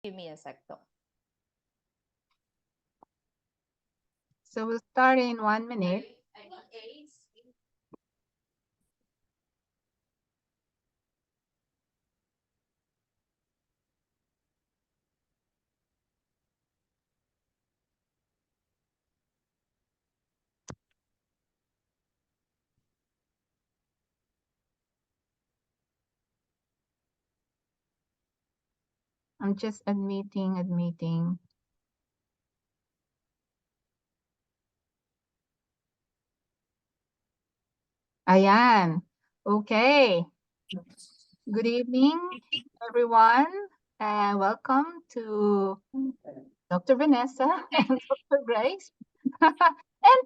Give me a sec though. So we'll start in 1 minute. I'm just admitting. Ayan. Okay. Good evening, everyone, and welcome to Dr. Vanessa and Dr. Grace and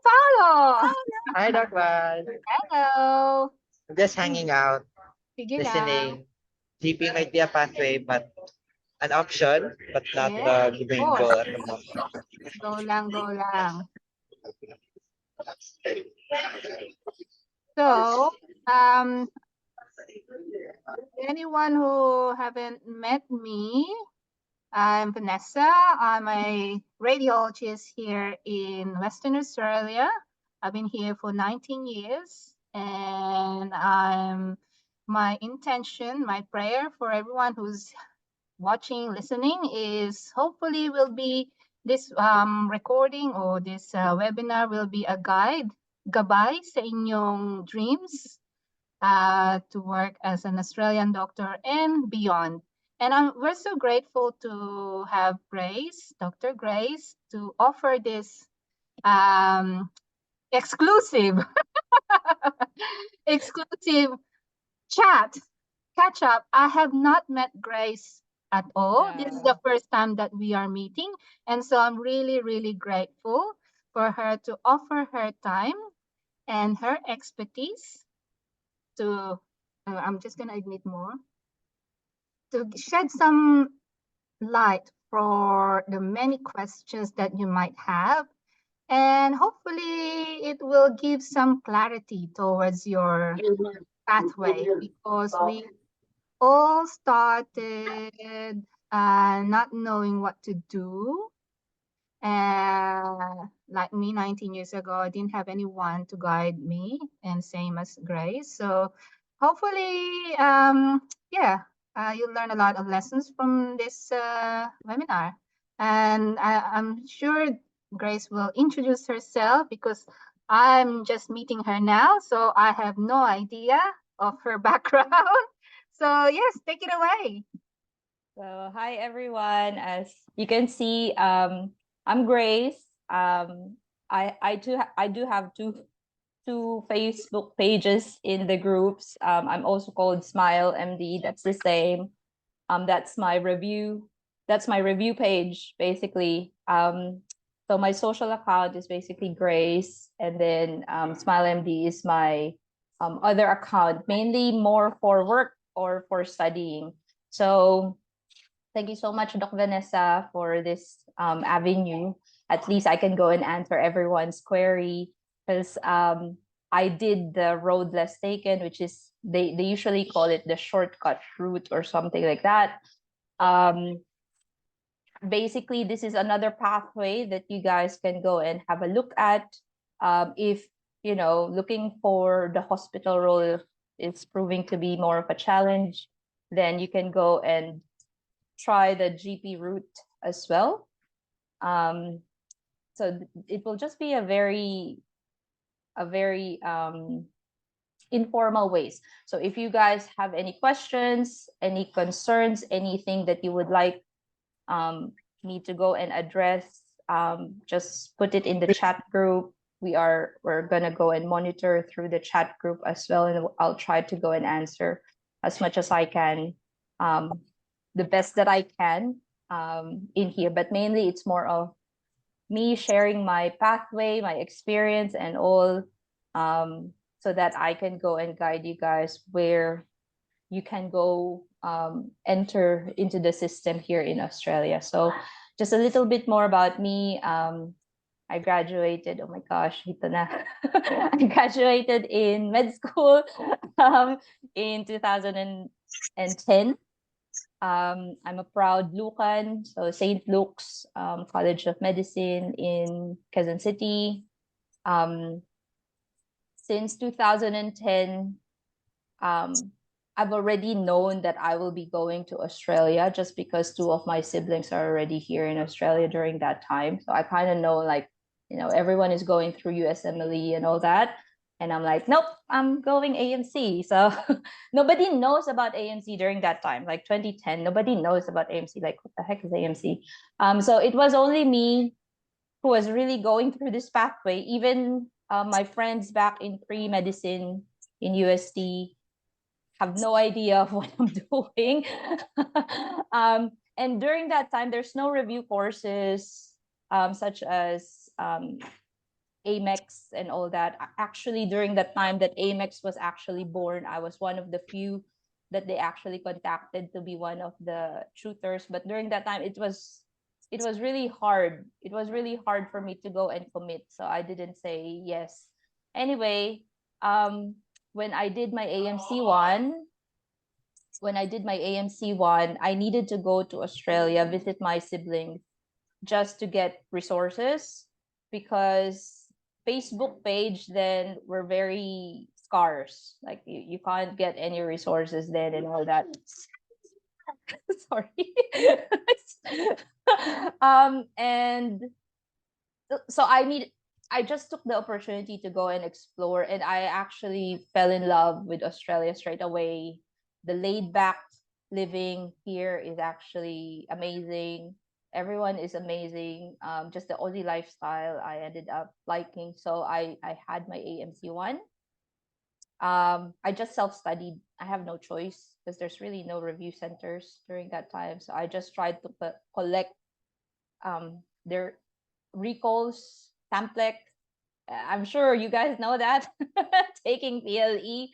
Paolo. Hi, Doc Val. Hello. I'm just hanging out, Sige lang. listening. GP might be a pathway, but an option, but not Yes, the of main course. goal at the moment. Go lang, go lang. So, anyone who haven't met me, I'm Vanessa. I'm a radiologist here in Western Australia. I've been here for 19 years, and my intention, my prayer for everyone who's watching, listening is hopefully will be this recording or this webinar will be a guide, gabay sa inyong dreams to work as an Australian doctor and beyond. And we're so grateful to have Grace, Dr. Grace, to offer this exclusive, exclusive chat, catch up. I have not met Grace at all. Yeah. This is the first time that we are meeting. And so I'm really, really grateful for her to offer her time and her expertise to, I'm just going to admit more, to shed some light for the many questions that you might have. And hopefully it will give some clarity towards your pathway, because we all started not knowing what to do. Like me, 19 years ago, I didn't have anyone to guide me, and same as Grace. So hopefully, you'll learn a lot of lessons from this webinar. And I'm sure Grace will introduce herself, because I'm just meeting her now, so I have no idea of her background. So yes, take it away. So hi everyone. As you can see, I'm Grace. I do have two Facebook pages in the groups. I'm also called Smile MD. That's the same. That's my review. That's my review page basically. So my social account is basically Grace, and then Smile MD is my other account, mainly more for work or for studying. So thank you so much, Doc Vanessa, for this avenue. At least I can go and answer everyone's query, because I did the road less taken, which is they usually call it the shortcut route or something like that. Basically, this is another pathway that you guys can go and have a look at. If looking for the hospital role is proving to be more of a challenge, then you can go and try the GP route as well. So it will just be a very informal ways. So if you guys have any questions, any concerns, anything that you would like me to go and address, just put it in the chat group. We're gonna go and monitor through the chat group as well, and I'll try to go and answer as much as I can, the best that I can in here. But mainly it's more of me sharing my pathway, my experience, and all, so that I can go and guide you guys where you can go enter into the system here in Australia. So just a little bit more about me. I graduated, oh my gosh, ito na. I graduated in med school in 2010. I'm a proud Lucan, so St. Luke's College of Medicine in Quezon City. Since 2010, I've already known that I will be going to Australia just because two of my siblings are already here in Australia during that time. So I kind of know, like, everyone is going through USMLE and all that. And I'm like, nope, I'm going AMC. So nobody knows about AMC during that time, like 2010. Nobody knows about AMC. Like, what the heck is AMC? So it was only me who was really going through this pathway. Even my friends back in pre-medicine in UST have no idea of what I'm doing. And during that time, there's no review courses such as Amex and all that. Actually, during that time that Amex was actually born, I was one of the few that they actually contacted to be one of the tutors. But during that time, it was really hard. It was really hard for me to go and commit, so I didn't say yes. Anyway, when I did my AMC one, I needed to go to Australia, visit my siblings just to get resources because Facebook page then were very scarce. Like you can't get any resources then and all that. Sorry. And so I just took the opportunity to go and explore, and I actually fell in love with Australia straight away. The laid back living here is actually amazing. Everyone is amazing. Just the Aussie lifestyle I ended up liking. So I had my AMC one. I just self-studied. I have no choice because there's really no review centers during that time. So I just tried to collect their recalls, template. I'm sure you guys know that taking PLE.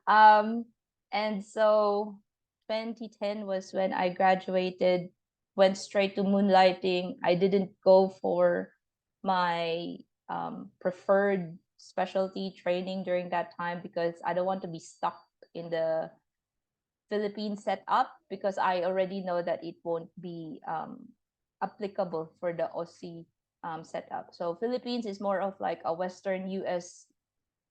Um, and so 2010 was when I graduated, went straight to moonlighting. I didn't go for my preferred specialty training during that time because I don't want to be stuck in the Philippine setup because I already know that it won't be applicable for the Aussie setup. So Philippines is more of like a Western US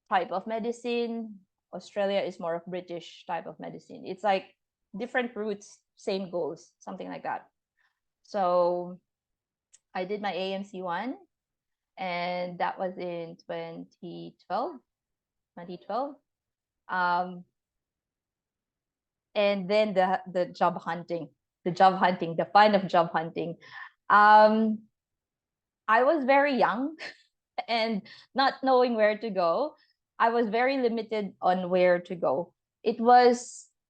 type of medicine. Australia is more of British type of medicine. It's like different routes, same goals, something like that. So I did my AMC one, and that was in 2012. 2012. And then the job hunting, the fun of job hunting. Um, I was very young and not knowing where to go. I was very limited on where to go.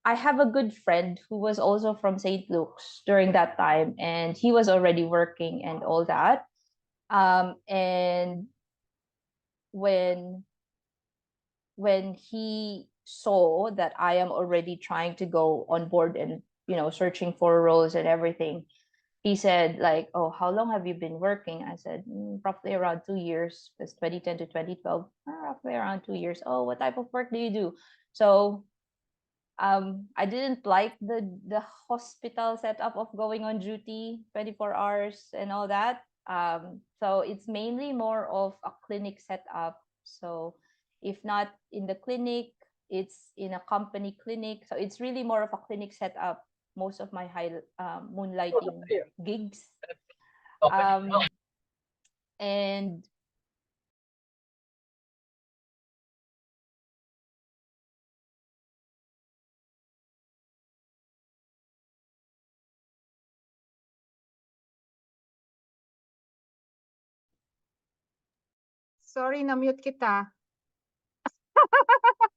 I have a good friend who was also from St. Luke's during that time, and he was already working and all that. And when he saw that I am already trying to go on board and searching for roles and everything, he said like, oh, how long have you been working? I said, roughly around 2 years, because 2010 to 2012, roughly around 2 years. Oh, what type of work do you do? So I didn't like the hospital setup of going on duty 24 hours and all that. So it's mainly more of a clinic setup. So if not in the clinic, it's in a company clinic. So it's really more of a clinic setup. Most of my high moonlighting gigs. And Sorry, na-mute kita.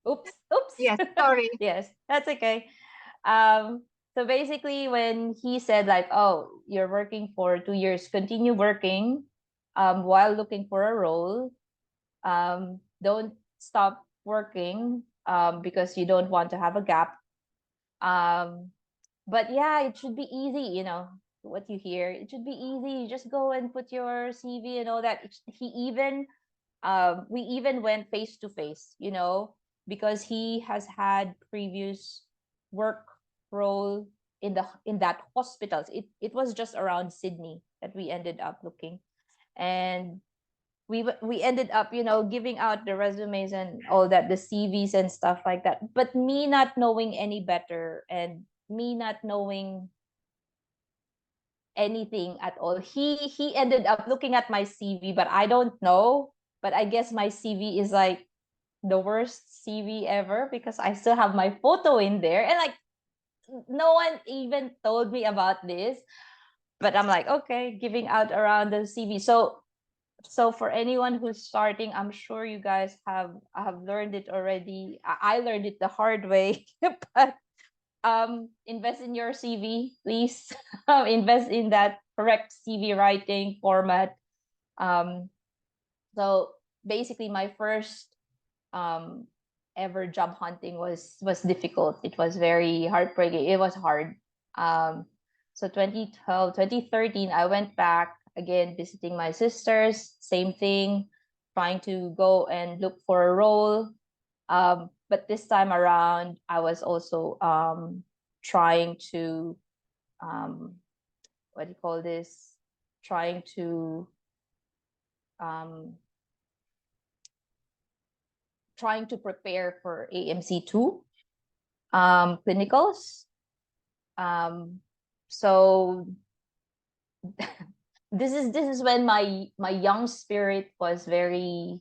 oops. Yes, sorry. Yes, that's okay. So basically, when he said like, "Oh, you're working for 2 years, continue working, while looking for a role. Don't stop working, because you don't want to have a gap." Um, but yeah, it should be easy, what you hear. It should be easy. You just go and put your CV and all that. We even went face to face, because he has had previous work role in that hospitals. It was just around Sydney that we ended up looking, and we ended up, giving out the resumes and all that, the CVs and stuff like that. But me not knowing any better, and me not knowing anything at all, he ended up looking at my CV, but I don't know. But I guess my CV is like the worst CV ever, because I still have my photo in there, and like no one even told me about this. But I'm like, okay, giving out around the CV. So for anyone who's starting, I'm sure you guys have learned it already. I learned it the hard way. But invest in your CV, please. Invest in that correct CV writing format. um so basically, my first um ever job hunting was difficult. It was very heartbreaking. It was hard. So 2012, 2013, I went back again, visiting my sisters, same thing, trying to go and look for a role. But this time around, I was also trying to what do you call this? Trying to um, prepare for AMC2 clinicals. So this is when my young spirit was very,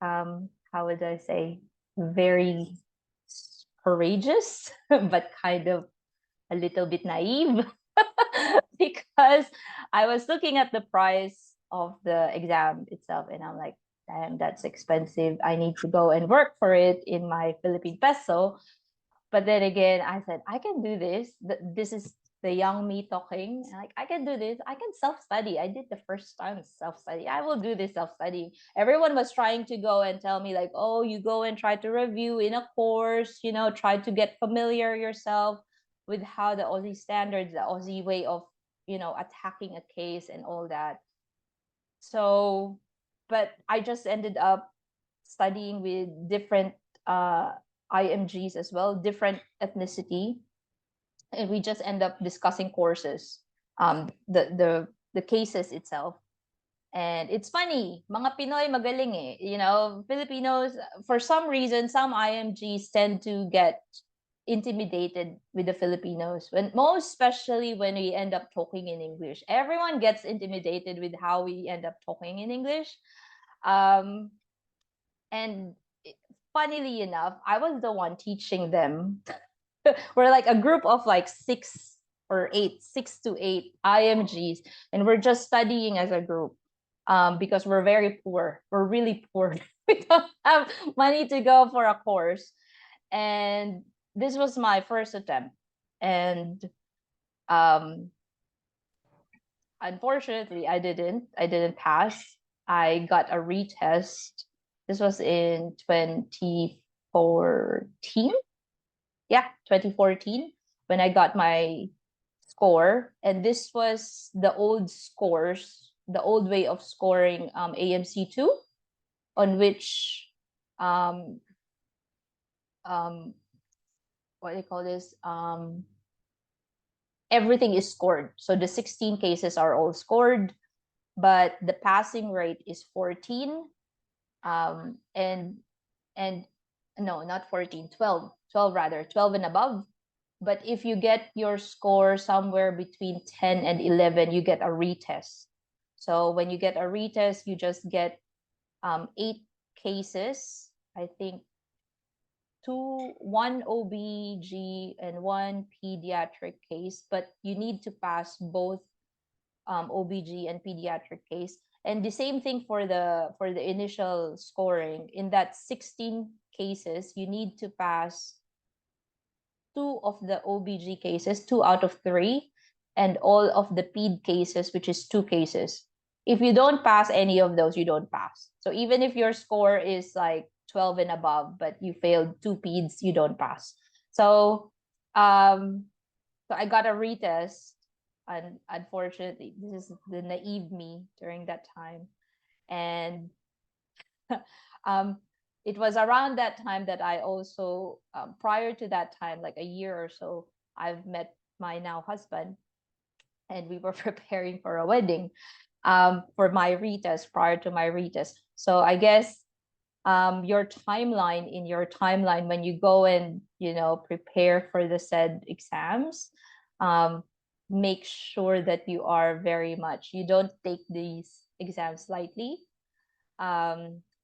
how would I say, very courageous, but kind of a little bit naive. Because I was looking at the price of the exam itself, and I'm like, damn, that's expensive. I need to go and work for it in my Philippine peso. But then again, I said, I can do this. This is the young me talking. Like, I can do this. I can self-study. I did the first time self-study. I will do this self-study. Everyone was trying to go and tell me, like, oh, you go and try to review in a course, try to get familiar yourself with how the Aussie standards, the Aussie way of, attacking a case and all that. So, but I just ended up studying with different IMGs as well, different ethnicity, and we just end up discussing courses, the cases itself. And it's funny, mga Pinoy magaling eh. Filipinos, for some reason, some IMGs tend to get intimidated with the Filipinos, when most especially when we end up talking in English. Everyone gets intimidated with how we end up talking in English. Um, and funnily enough, I was the one teaching them. We're like a group of like 6 to 8 IMGs, and we're just studying as a group, because we're very poor. We're really poor. We don't have money to go for a course. And this was my first attempt. And um, unfortunately, I didn't pass. I got a retest. This was in 2014. Yeah, 2014, when I got my score. And this was the old scores, the old way of scoring AMC2, on which um, um, what do you call this? Everything is scored. So the 16 cases are all scored, but the passing rate is 14. And no, not 14, 12 rather, 12 and above. But if you get your score somewhere between 10 and 11, you get a retest. So when you get a retest, you just get 8 cases, I think, one OBG and one pediatric case, but you need to pass both OBG and pediatric case. And the same thing for the initial scoring. In that 16 cases, you need to pass 2 of the OBG cases, 2 out of 3, and all of the PED cases, which is 2 cases. If you don't pass any of those, you don't pass. So even if your score is like 12 and above, but you failed 2 PEDs, you don't pass. So I got a retest, and unfortunately, this is the naive me during that time. And um, it was around that time that I also, prior to that time, like a year or so, I've met my now husband, and we were preparing for a wedding for my retest, prior to my retest. So I guess your timeline, in your timeline, when you go and prepare for the said exams, make sure that you are very much, you don't take these exams lightly.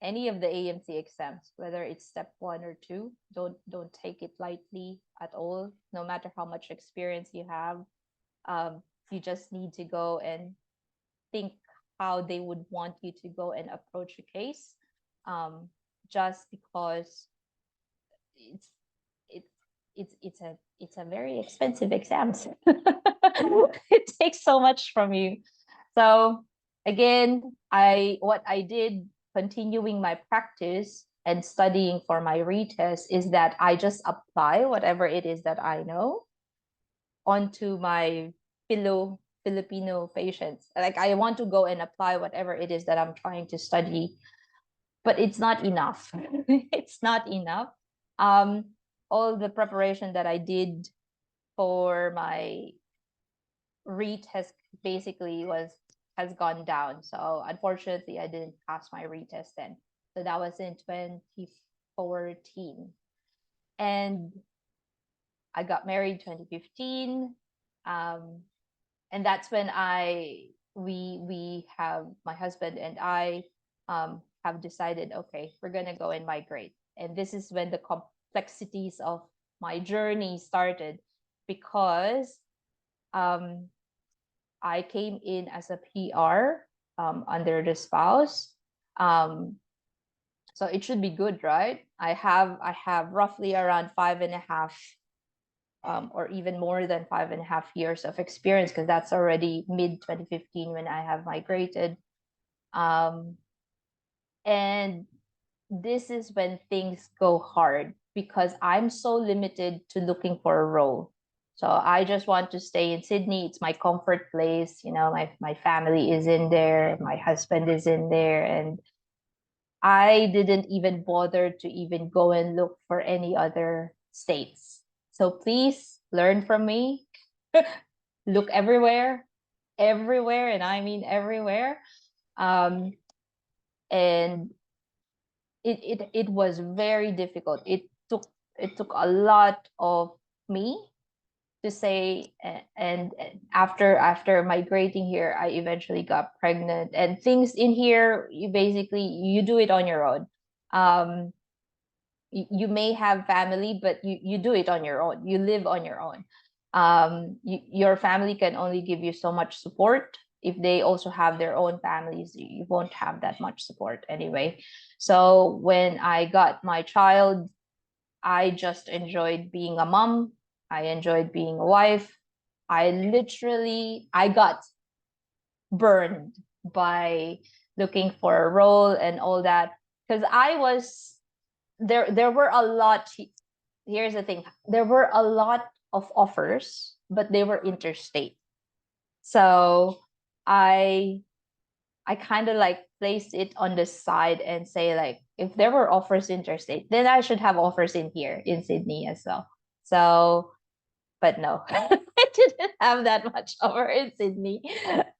Any of the AMC exams, whether it's step 1 or 2, don't take it lightly at all, no matter how much experience you have. You just need to go and think how they would want you to go and approach a case, just because it's it's it's a very expensive exam. It takes so much from you. So again, what I did, continuing my practice and studying for my retest, is that I just apply whatever it is that I know onto my fellow Filipino patients. Like, I want to go and apply whatever it is that I'm trying to study, but it's not enough. It's not enough. All the preparation that I did for my retest basically has gone down. So unfortunately, I didn't pass my retest then. So that was in 2014, and I got married 2015. And that's when we have, my husband and I have decided, okay, we're gonna go and migrate. And this is when the complexities of my journey started, because I came in as a PR under the spouse. So it should be good, right? I have roughly around 5.5 or even more than 5.5 years of experience, because that's already mid 2015 when I have migrated. And this is when things go hard, because I'm so limited to looking for a role. So I just want to stay in Sydney. It's my comfort place. My family is in there, my husband is in there, and I didn't even bother to even go and look for any other states. So please learn from me. Look everywhere, everywhere, and I mean everywhere. And it was very difficult. It took a lot of me to say, and after migrating here, I eventually got pregnant, and things in here, you do it on your own. You may have family, but you do it on your own. You live on your own. Your family can only give you so much support. If they also have their own families, you won't have that much support anyway. So when I got my child, I just enjoyed being a mom. I enjoyed being a wife. I got burned by looking for a role and all that, because I was there were a lot. Here's the thing, there were a lot of offers, but they were interstate. So I kind of like placed it on the side and say, like, if there were offers interstate, then I should have offers in here in Sydney as well. So, but no, I didn't have that much offer in Sydney.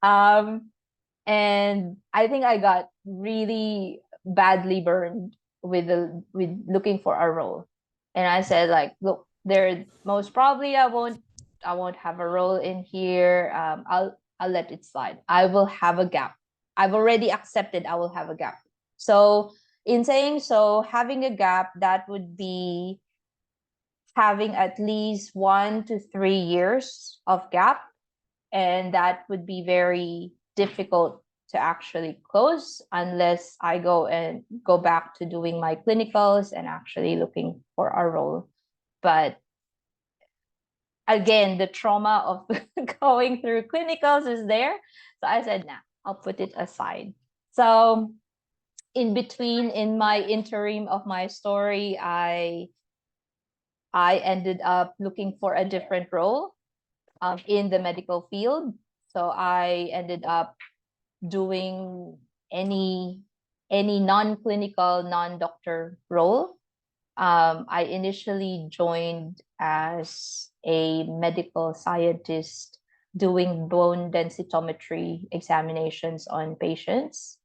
And I think I got really badly burned with looking for a role. And I said, like, look, there most probably I won't have a role in here. I'll let it slide. I will have a gap. I've already accepted I will have a gap. So in saying so, having a gap, that would be having at least 1 to 3 years of gap, and that would be very difficult to actually close unless I go back to doing my clinicals and actually looking for a role. But again, the trauma of going through clinicals is there. So I said, nah, I'll put it aside. So in between, in my interim of my story, I ended up looking for a different role in the medical field. So I ended up doing any non-clinical, non-doctor role. I initially joined as a medical scientist doing bone densitometry examinations on patients,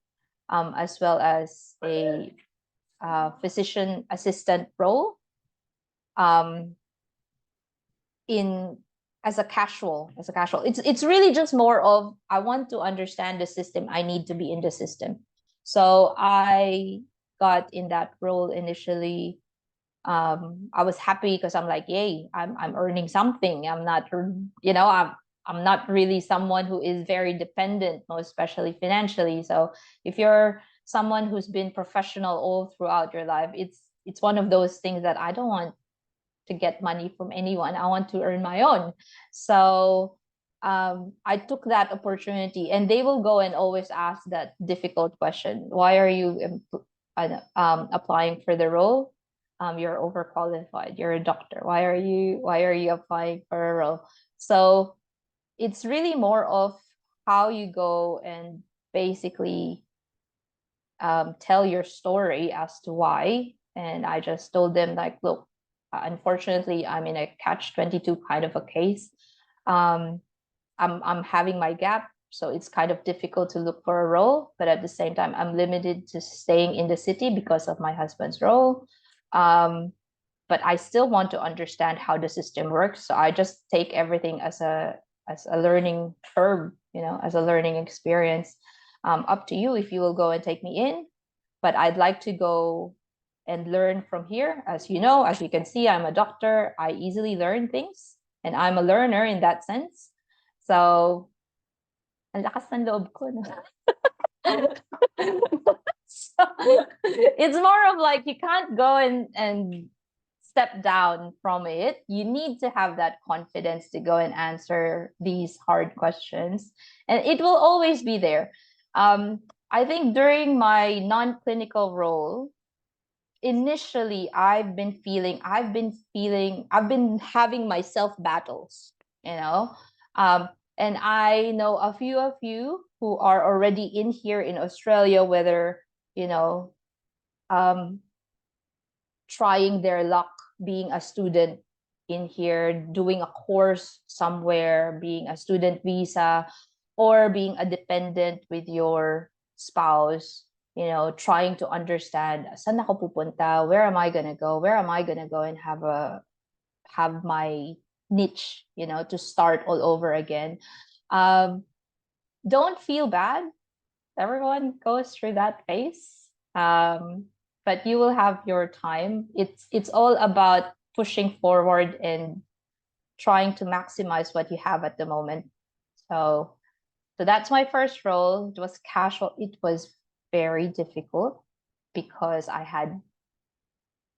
as well as a physician assistant role in as a casual. It's really just more of, I want to understand the system, I need to be in the system. So I got in that role initially. I was happy because I'm like, yay, I'm earning something. I'm not, I'm not really someone who is very dependent, most especially financially. So if you're someone who's been professional all throughout your life, it's one of those things that I don't want to get money from anyone. I want to earn my own. So I took that opportunity, and they will go and always ask that difficult question: why are you applying for the role? You're overqualified. You're a doctor. Why are you applying for a role? So it's really more of how you go and basically tell your story as to why. And I just told them, like, look, unfortunately, I'm in a catch-22 kind of a case. I'm having my gap, so it's kind of difficult to look for a role, but at the same time, I'm limited to staying in the city because of my husband's role. But I still want to understand how the system works, so I just take everything as a learning curve, as a learning experience. Up to you if you will go and take me in, but I'd like to go and learn from here. As you know, as you can see, I'm a doctor. I easily learn things, and I'm a learner in that sense. So, ang lakas ng loob ko, no? So, it's more of like, you can't go and step down from it. You need to have that confidence to go and answer these hard questions, and it will always be there. I think during my non-clinical role, initially I've been having my self battles, and I know a few of you who are already in here in Australia, whether trying their luck being a student in here, doing a course somewhere, being a student visa, or being a dependent with your spouse, trying to understand, saan ako pupunta, where am I gonna go, and have my niche, to start all over again. Don't feel bad. Everyone goes through that phase. But you will have your time. It's all about pushing forward and trying to maximize what you have at the moment. So that's my first role. It was casual. It was very difficult because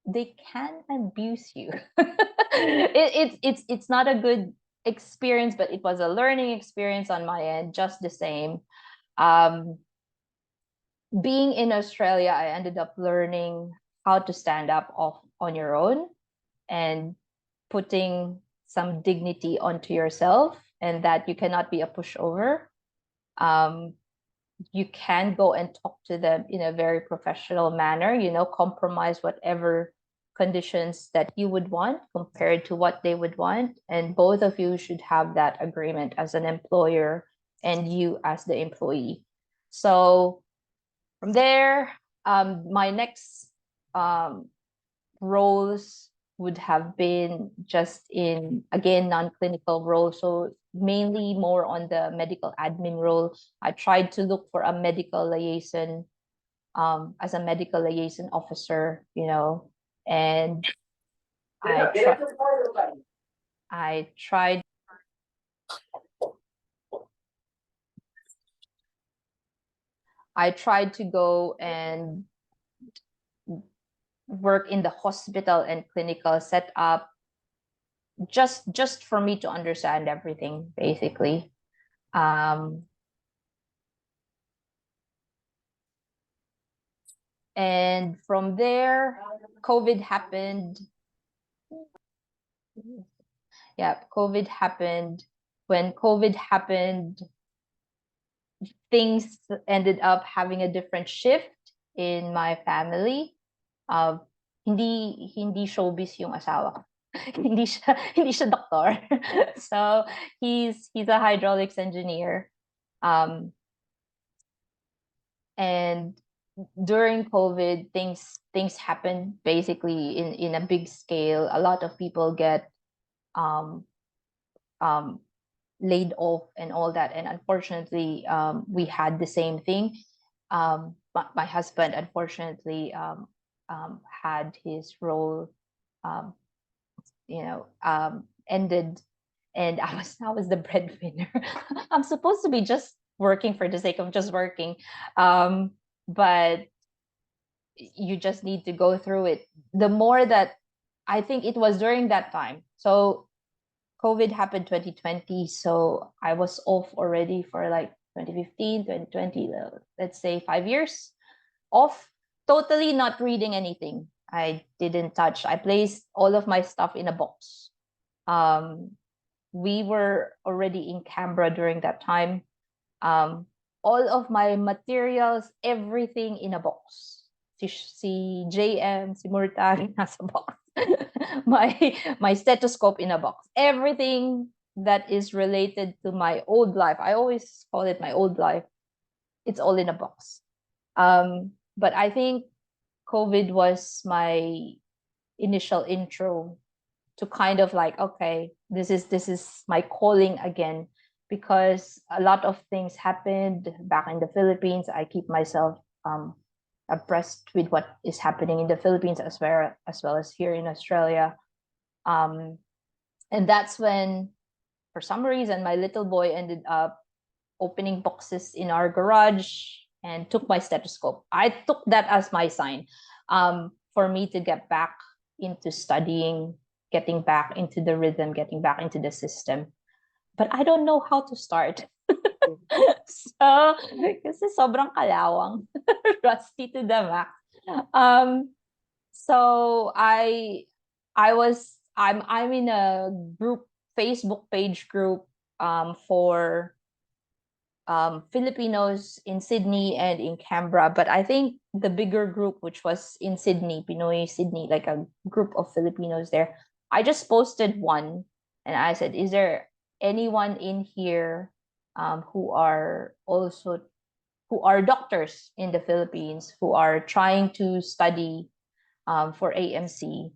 they can abuse you. It's not a good experience, but it was a learning experience on my end, just the same. Being in Australia, I ended up learning how to stand up on your own and putting some dignity onto yourself, and that you cannot be a pushover. You can go and talk to them in a very professional manner, compromise whatever conditions that you would want compared to what they would want. And both of you should have that agreement as an employer and you as the employee. So from there, my next roles would have been just in, again, non-clinical roles. So mainly more on the medical admin role. I tried to look for a medical liaison, as a medical liaison officer, and I tried to go and work in the hospital and clinical setup, just for me to understand everything, basically. And from there, COVID happened. Yeah, COVID happened. When COVID happened, things ended up having a different shift in my family. Hindi showbiz yung asawa ko. hindi siya doktor. So he's a hydraulics engineer. And during COVID, things happened basically in a big scale. A lot of people get um, um, laid off and all that. And unfortunately, we had the same thing. My husband, unfortunately, had his role, um, ended, and I was the breadwinner. I'm supposed to be just working for the sake of just working, but you just need to go through it. The more that I think it was during that time. So COVID happened 2020, so I was off already for like 2015, 2020, let's say 5 years off, totally not reading anything. I didn't touch. I placed all of my stuff in a box. We were already in Canberra during that time. All of my materials, everything in a box. Si JM, si Murtari nasa box. my stethoscope in a box. Everything that is related to my old life. I always call it my old life. It's all in a box. But I think COVID was my initial intro to kind of like, okay, this is my calling again, because a lot of things happened back in the Philippines. I keep myself abreast with what is happening in the Philippines as well as here in Australia. And that's when, for some reason, my little boy ended up opening boxes in our garage and took my stethoscope. I took that as my sign, for me to get back into studying, getting back into the rhythm, getting back into the system. But I don't know how to start. So, kasi sobrang kalawang, rusty to the max. So I'm in a group, Facebook page group, for Filipinos in Sydney and in Canberra. But I think the bigger group, which was in Sydney, Pinoy Sydney, like a group of Filipinos there, I just posted one, and I said, is there anyone in here who are doctors in the Philippines, who are trying to study for AMC?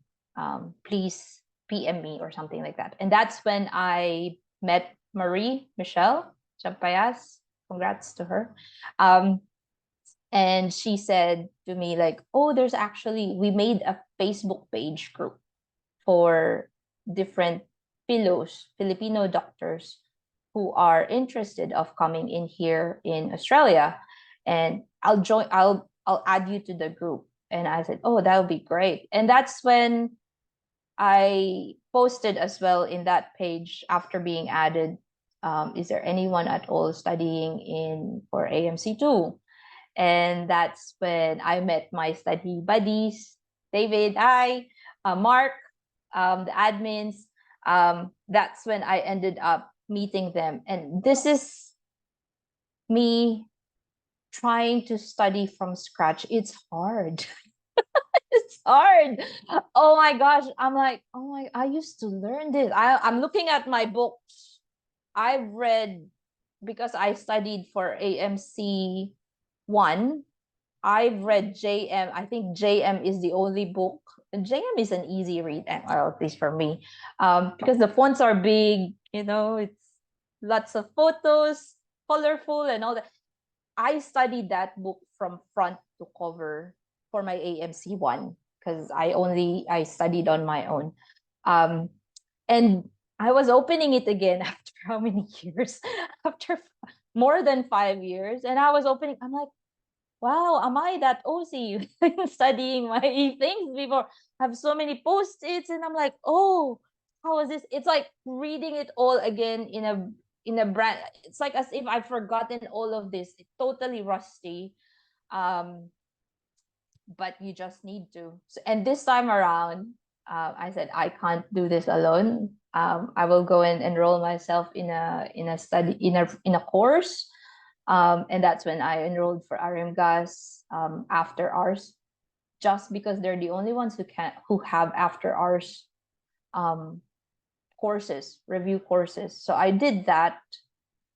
Please PM me or something like that. And that's when I met Michelle Champayas. Congrats to her. And she said to me, like, oh, we made a Facebook page group for different Filipino doctors who are interested of coming in here in Australia. And I'll add you to the group. And I said, oh, that would be great. And that's when I posted as well in that page, after being added, is there anyone at all studying for AMC2? And that's when I met my study buddies, David, Mark, the admins. That's when I ended up meeting them. And this is me trying to study from scratch. It's hard. It's hard. Oh my gosh. I'm like, I used to learn this. I'm looking at my books. I've read, because I studied for AMC 1. I've read JM. I think JM is the only book. JM is an easy read, at least for me, because the fonts are big. It's lots of photos, colorful, and all that. I studied that book from front to cover for my AMC 1, because I studied on my own. And I was opening it again after how many years? After more than 5 years. And I was opening, I'm like, wow, am I that OC studying my things before? I have so many post-its, and I'm like, oh, how is this? It's like reading it all again in a brand. It's like as if I've forgotten all of this. It's totally rusty. But you just need to. And this time around, I said, I can't do this alone. I will go and enroll myself in a study in a course. And that's when I enrolled for IMGs after hours, just because they're the only ones who have after hours courses, review courses. So I did that.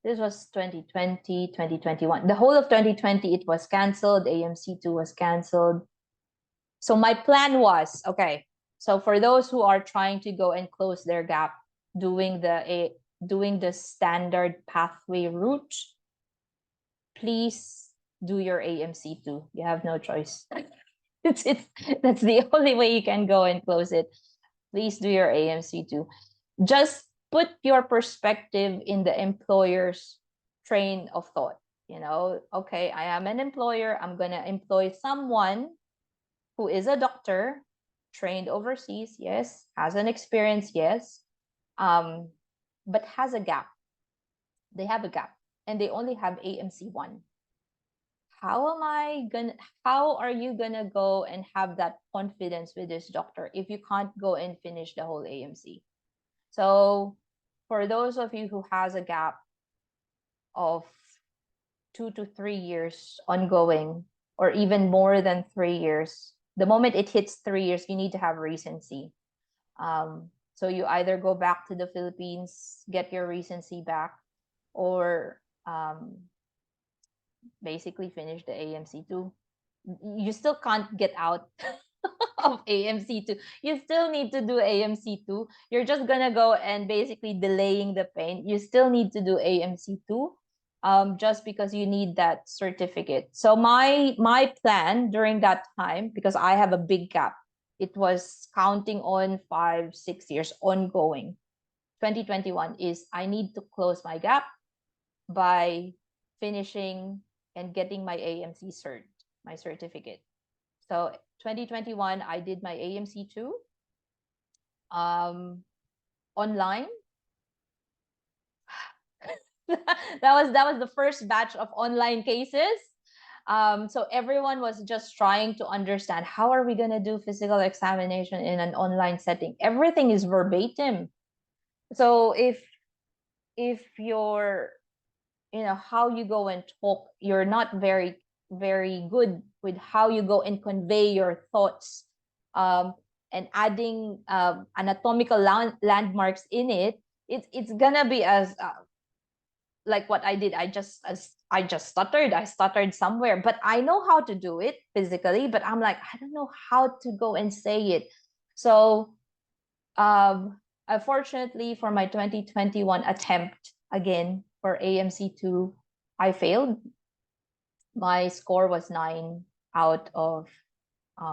This was 2020, 2021. The whole of 2020, it was canceled. AMC2 was canceled. So my plan was, okay, so for those who are trying to go and close their gap, doing the standard pathway route, please do your AMC2. You have no choice. it's that's the only way you can go and close it. Please do your AMC2. Just put your perspective in the employer's train of thought. Okay, I am an employer. I'm going to employ someone who is a doctor, trained overseas, yes, has an experience, yes, but has a gap. They have a gap and they only have AMC1. How are you gonna go and have that confidence with this doctor if you can't go and finish the whole AMC? So for those of you who has a gap of 2 to 3 years ongoing, or even more than 3 years, the moment it hits 3 years, you need to have recency. So you either go back to the Philippines, get your recency back, or basically finish the AMC2. You still can't get out of AMC2. You still need to do AMC2. You're just gonna go and basically delaying the pain. You still need to do AMC2 just because you need that certificate. So my plan during that time, because I have a big gap, it was counting on 5-6 years ongoing. 2021 is I need to close my gap by finishing and getting my AMC cert, my certificate. So 2021, I did my AMC2 online. that was the first batch of online cases. So everyone was just trying to understand, how are we going to do physical examination in an online setting? Everything is verbatim. So if you're, how you go and talk, you're not very good with how you go and convey your thoughts, and adding anatomical landmarks in it, it's gonna be as like what I did. I just stuttered. I stuttered somewhere, but I know how to do it physically, but I'm like, I don't know how to go and say it. So unfortunately for my 2021 attempt again for AMC2, I failed. My score was 9 out of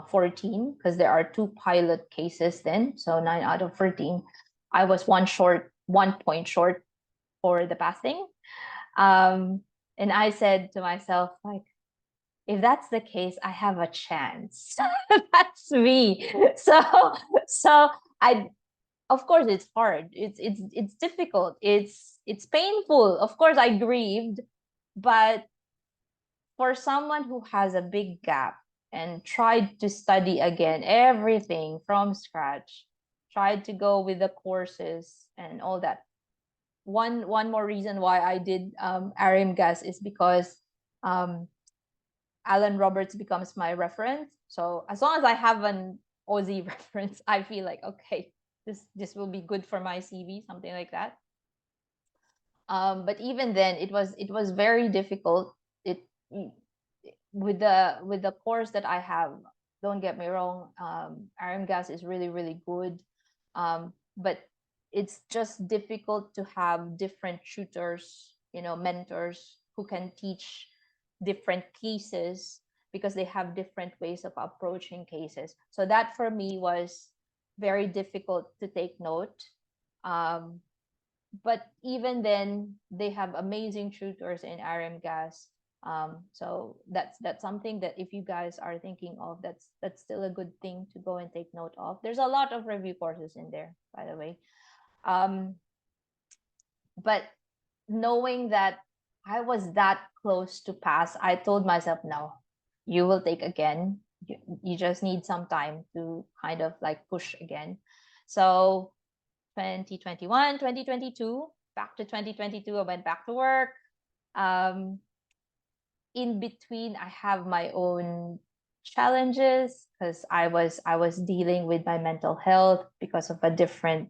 14, because there are 2 pilot cases then. So 9 out of 14. I was 1 point short for the passing. And I said to myself, like, if that's the case, I have a chance. That's me. So I, of course, it's hard. It's difficult. It's painful. Of course, I grieved, but for someone who has a big gap and tried to study again everything from scratch, tried to go with the courses and all that. One more reason why I did IMGs is because Alan Roberts becomes my reference. So as long as I have an Aussie reference, I feel like, okay, this will be good for my CV, something like that. But even then, it was very difficult. With the course that I have, don't get me wrong, IMGs is really good, but it's just difficult to have different tutors, mentors who can teach different cases, because they have different ways of approaching cases. So that for me was very difficult to take note. But even then, they have amazing tutors in IMGs. So that's something that if you guys are thinking of, that's still a good thing to go and take note of. There's a lot of review courses in there, by the way. But knowing that I was that close to pass, I told myself, no, you will take again. You just need some time to kind of like push again. So 2021, 2022, back to 2022, I went back to work. In between, I have my own challenges because I was dealing with my mental health because of a different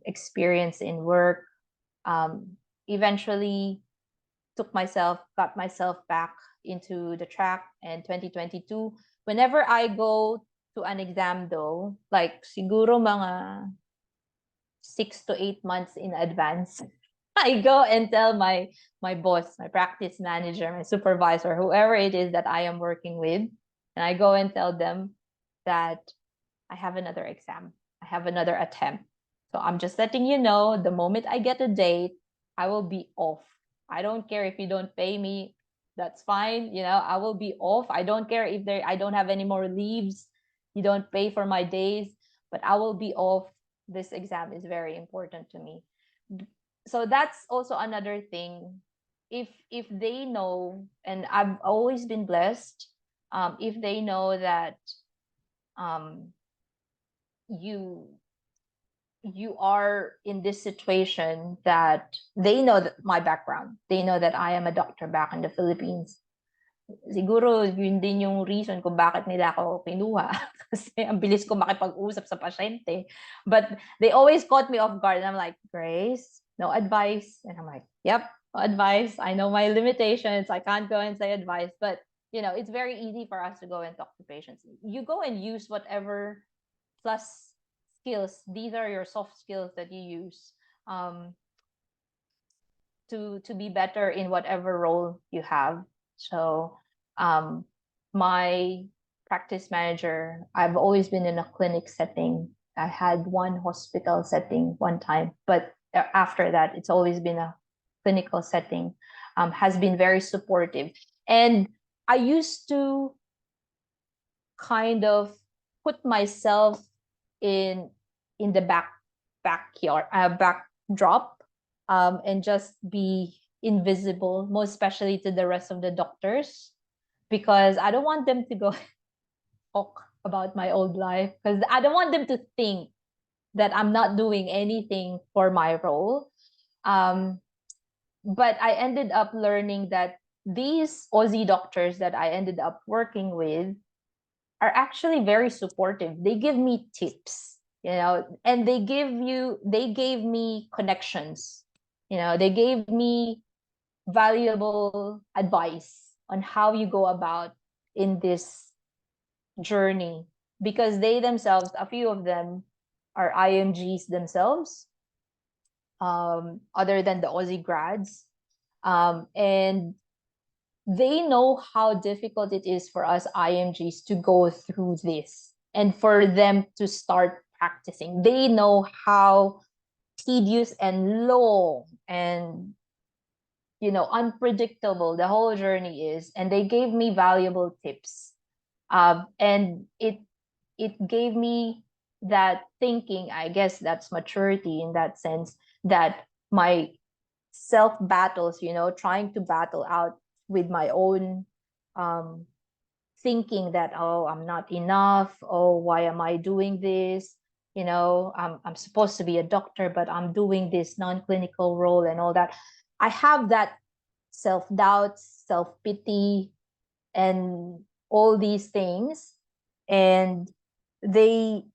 experience in work. Eventually got myself back into the track. And 2022, whenever I go to an exam though, like siguro mga 6 to 8 months in advance, I go and tell my boss, my practice manager, my supervisor, whoever it is that I am working with, and I go and tell them that I have another exam. I have another attempt. So I'm just letting you know, the moment I get a date, I will be off. I don't care if you don't pay me. That's fine. I will be off. I don't care if I don't have any more leaves. You don't pay for my days, but I will be off. This exam is very important to me. So that's also another thing. If they know, and I've always been blessed, if they know that um, you you are in this situation, that they know that my background, they know that I am a doctor back in the Philippines. Siguro yun din yung reason kung bakit nila ako kinuha kasi ang bilis ko makipag-usap sa pasyente. But they always caught me off guard and I'm like, Grace, no advice. And I'm like, yep, no advice. I know my limitations. I can't go and say advice. But it's very easy for us to go and talk to patients. You go and use whatever plus skills. These are your soft skills that you use to be better in whatever role you have. So my practice manager, I've always been in a clinic setting. I had one hospital setting one time, but after that, it's always been a clinical setting. Has been very supportive. And I used to kind of put myself in the backdrop, and just be invisible, most especially to the rest of the doctors, because I don't want them to go talk about my old life, because I don't want them to think that I'm not doing anything for my role. But I ended up learning that these Aussie doctors that I ended up working with are actually very supportive. They give me tips, and they gave me connections. They gave me valuable advice on how you go about in this journey, because they themselves, a few of them, are IMGs themselves, other than the Aussie grads. And they know how difficult it is for us IMGs to go through this and for them to start practicing. They know how tedious and long and unpredictable the whole journey is, and they gave me valuable tips. And it gave me that thinking, I guess that's maturity in that sense, that my self battles, trying to battle out with my own thinking that, oh, I'm not enough, oh, why am I doing this, I'm supposed to be a doctor, but I'm doing this non-clinical role and all that. I have that self-doubt, self-pity, and all these things. And they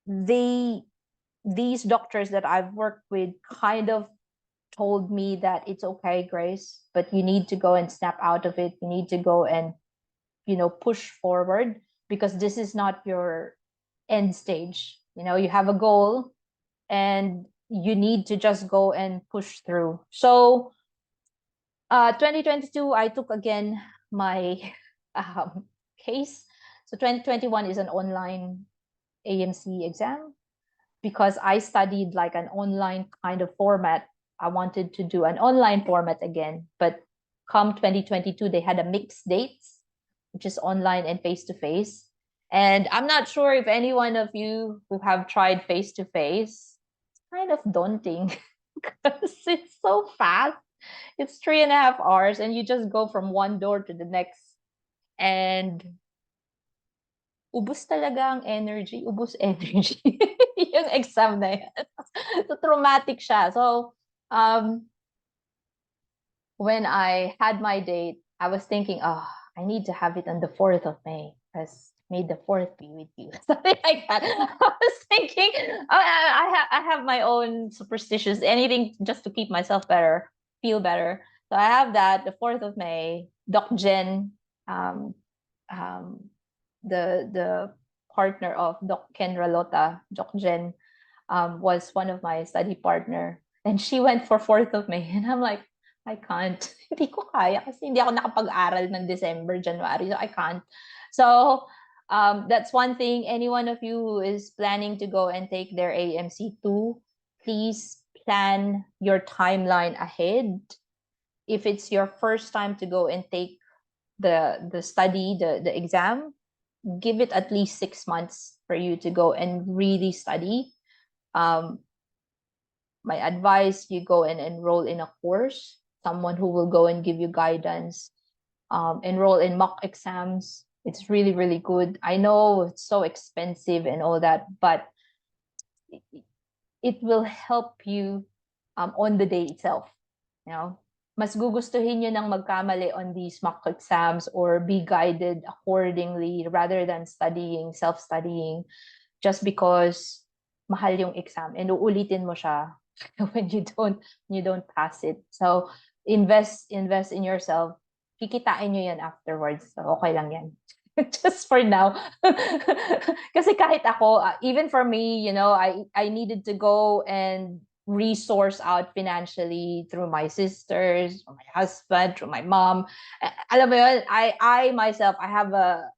these doctors that I've worked with kind of told me that it's okay, Grace, but you need to go and snap out of it. You need to go and push forward, because this is not your end stage. You have a goal and you need to just go and push through. So 2022, I took again my case. So 2021 is an online AMC exam, because I studied like an online kind of format. I wanted to do an online format again, but come 2022, they had a mixed dates, which is online and face-to-face. And I'm not sure if any one of you who have tried face-to-face, it's kind of daunting because it's so fast. It's 3.5 hours and you just go from one door to the next. And ubos talaga ang energy, ubos energy. Yung exam na yan. So, traumatic siya. So, when I had my date, I was thinking, oh, I need to have it on the 4th of May. because may the fourth be with you. Something like that. I was thinking, I have my own superstitions, anything just to keep myself better, feel better. So I have that, the 4th of May, Doc Jen, um, um, the partner of Doc Ken Ralota, Doc Jen, was one of my study partner. And she went for 4th of May. And I'm like, I can't. Hindi ko kaya kasi hindi ako nakapag-aral ng December, January. So I can't. So that's one thing. Any one of you who is planning to go and take their AMC2, please plan your timeline ahead. If it's your first time to go and take the study, the exam, give it at least 6 months for you to go and really study. My advice, you go and enroll in a course, someone who will go and give you guidance. Enroll in mock exams. It's really, really good. I know it's so expensive and all that, but it will help you on the day itself. You know, mas gugustuhin nyo nang magkamali on these mock exams or be guided accordingly rather than self-studying, just because mahal yung exam and uulitin mo siya when you don't pass it. So invest in yourself. Kikitain nyo yan afterwards. So okay lang yan. Just for now. Kasi kahit ako, even for me, you know, I needed to go and resource out financially through my sisters, or my husband, through my mom. Alam mo yun, I myself, I have a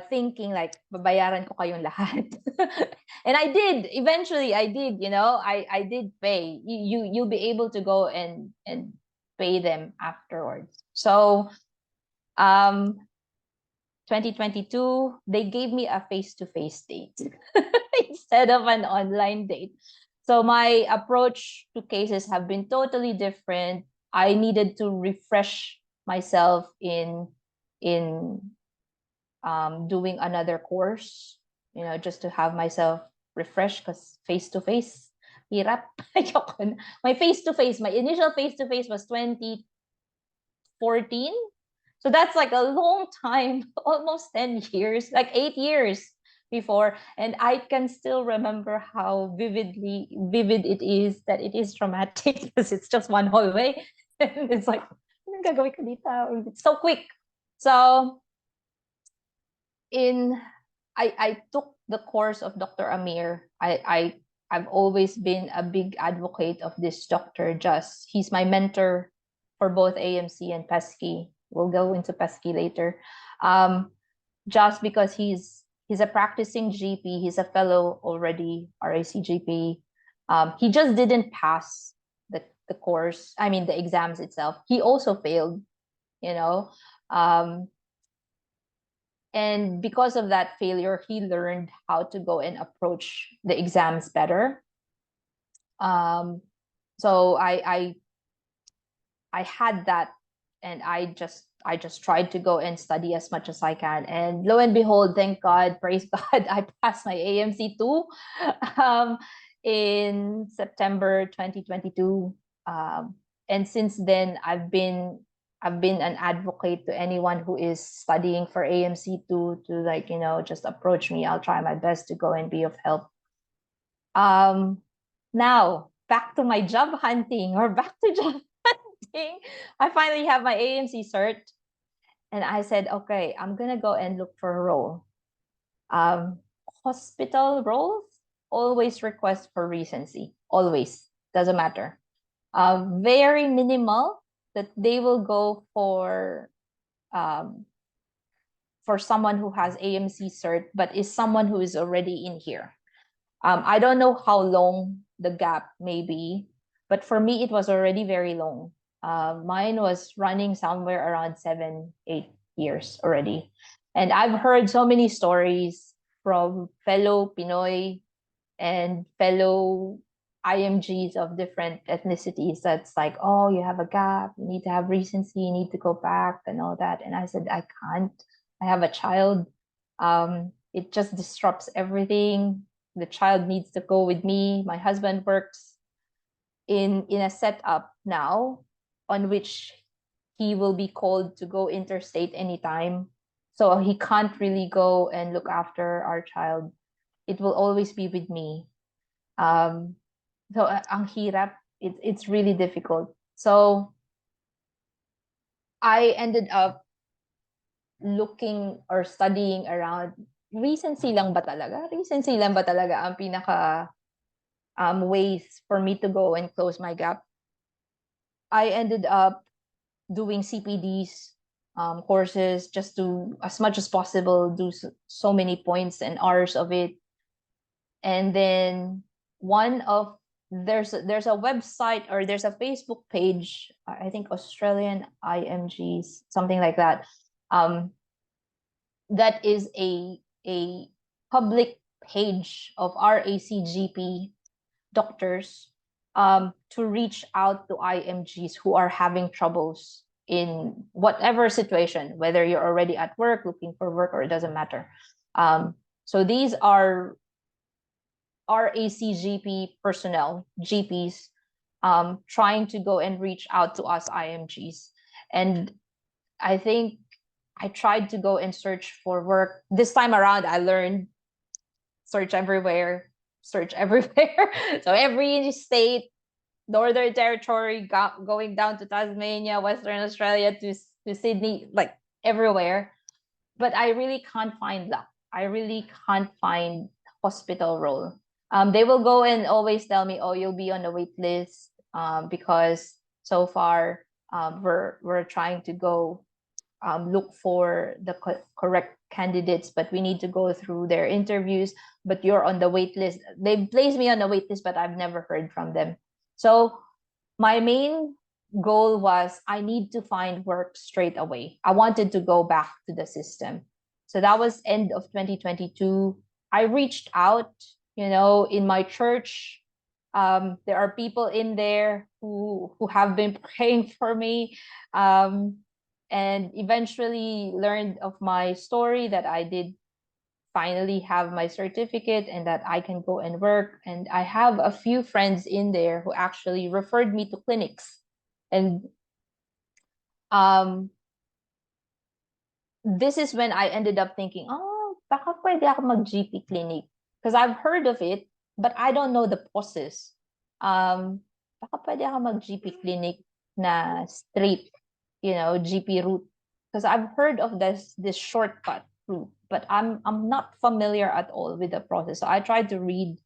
thinking like babayaran ko kayong lahat. And I did, eventually I did, you know, I did pay. You'll be able to go and pay them afterwards. So 2022, they gave me a face-to-face date instead of an online date. So my approach to cases have been totally different. I needed to refresh myself in doing another course, you know, just to have myself refreshed, because face-to-face, hirap. My face-to-face, my initial face-to-face was 2014. So that's like a long time, almost 10 years, like 8 years before. And I can still remember how vivid it is, that it is traumatic because it's just one hallway. And it's like, it's so quick. So I took the course of Dr. Amir. I've always been a big advocate of this Dr. Just. He's my mentor for both AMC and Pesky. We'll go into Pesky later. Just because he's a practicing GP, he's a fellow already, RAC GP. He just didn't pass the course, I mean the exams itself. He also failed, you know. And because of that failure, he learned how to go and approach the exams better. So I had that, and I just tried to go and study as much as I can. And lo and behold, thank God, praise God, I passed my AMC2 in September 2022. And since then, I've been an advocate to anyone who is studying for AMC2 to, like, you know, just approach me. I'll try my best to go and be of help. Now back to my job hunting, or back to job hunting. I finally have my AMC cert, and I said, okay, I'm gonna go and look for a role. Hospital roles always request for recency, always, doesn't matter. Very minimal that they will go for someone who has AMC cert but is someone who is already in here. I don't know how long the gap may be, but for me, it was already very long. Mine was running somewhere around 7, 8 years already. And I've heard so many stories from fellow Pinoy and fellow IMGs of different ethnicities that's like, oh, you have a gap, you need to have recency, you need to go back and all that. And I said, I can't. I have a child. It just disrupts everything. The child needs to go with me. My husband works in a setup now on which he will be called to go interstate anytime. So he can't really go and look after our child. It will always be with me. So ang hirap, it's really difficult. So I ended up looking or studying around, recency lang ba talaga? Recency lang ba talaga ang pinaka ways for me to go and close my gap? I ended up doing CPDs courses just to, as much as possible, do so many points and hours of it. And then there's a website, or there's a Facebook page, I think Australian IMGs, something like that. That is a public page of RACGP doctors to reach out to IMGs who are having troubles in whatever situation, whether you're already at work, looking for work, or it doesn't matter. So these are RACGP personnel, GPs, trying to go and reach out to us IMGs. And I think I tried to go and search for work. This time around, I learned search everywhere. So every state, Northern Territory, going down to Tasmania, Western Australia, to Sydney, like everywhere. But I really can't find luck. I really can't find hospital role. They will go and always tell me, "Oh, you'll be on the wait list," because so far we're trying to go look for the correct candidates, but we need to go through their interviews. But you're on the wait list. They placed me on the wait list, but I've never heard from them. So my main goal was I need to find work straight away. I wanted to go back to the system. So that was end of 2022. I reached out, in my church. There are people in there who have been praying for me, and eventually learned of my story, that I did finally have my certificate and that I can go and work. And I have a few friends in there who actually referred me to clinics. And this is when I ended up thinking, oh, baka pwede ako mag-GP clinic. Because I've heard of it, but I don't know the process. Baka pwede ako mag-GP clinic na straight, GP route. Because I've heard of this shortcut route, but I'm not familiar at all with the process. So I tried to read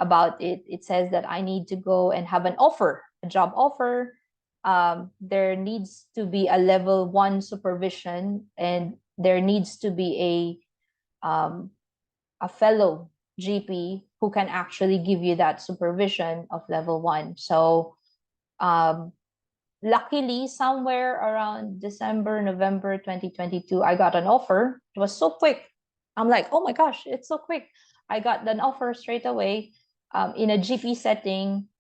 about it. It says that I need to go and have an offer, a job offer. There needs to be a level 1 supervision, and there needs to be a fellow GP who can actually give you that supervision of level 1. So luckily, somewhere around December, November 2022, I got an offer. It was so quick. I'm like, oh my gosh, it's so quick. I got an offer straight away in a GP setting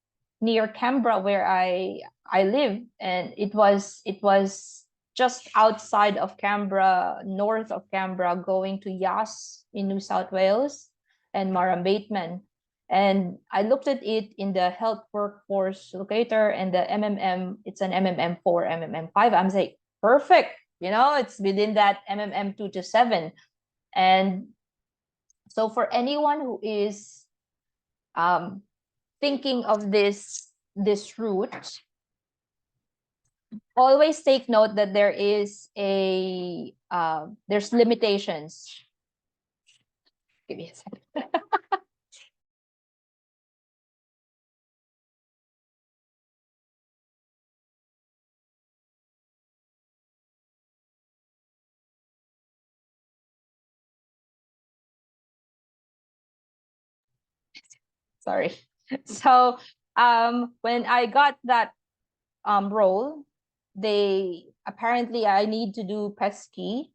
near Canberra, where I live. And it was just outside of Canberra, north of Canberra, going to Yass in New South Wales and Maramabatman. And I looked at it in the health workforce locator, and the MMM, it's an MMM4, MMM5. I'm saying, perfect. It's within that MMM 2 to 7. And so for anyone who is thinking of this route, always take note that there is there's limitations. Give me a second. Sorry. So when I got that role, apparently I need to do pesky,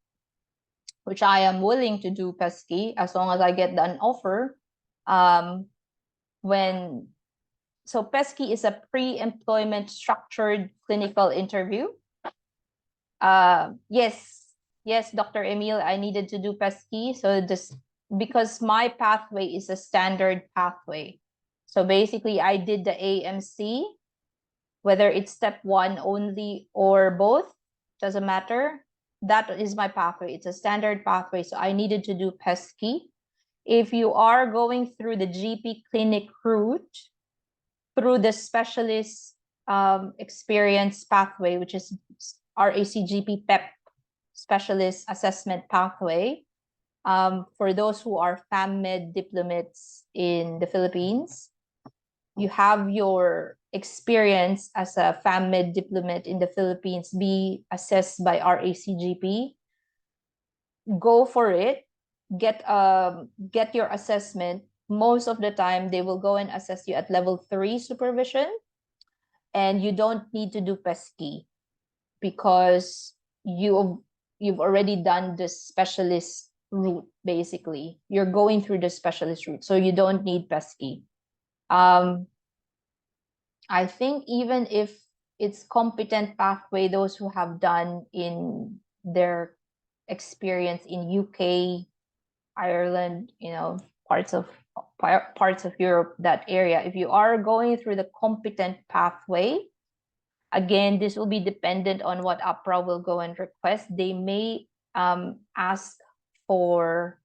which I am willing to do pesky as long as I get an offer. So pesky is a pre-employment structured clinical interview. Yes, Dr. Emil, I needed to do pesky. So because my pathway is a standard pathway. So basically I did the AMC, whether it's step 1 only or both. doesn't matter. That is my pathway. It's a standard pathway. So I needed to do pesky. If you are going through the GP clinic route, through the specialist experience pathway, which is RACGP PEP specialist assessment pathway, for those who are FAMMed diplomates in the Philippines, you have your experience as a FAMMed diplomate in the Philippines be assessed by RACGP. Go for it. Get your assessment. Most of the time, they will go and assess you at level 3 supervision, and you don't need to do pesky because you've already done the specialist route. Basically, you're going through the specialist route, so you don't need pesky. I think even if it's competent pathway, those who have done in their experience in UK, Ireland, parts of Europe, that area, if you are going through the competent pathway, again, this will be dependent on what APRA will go and request. They may ask for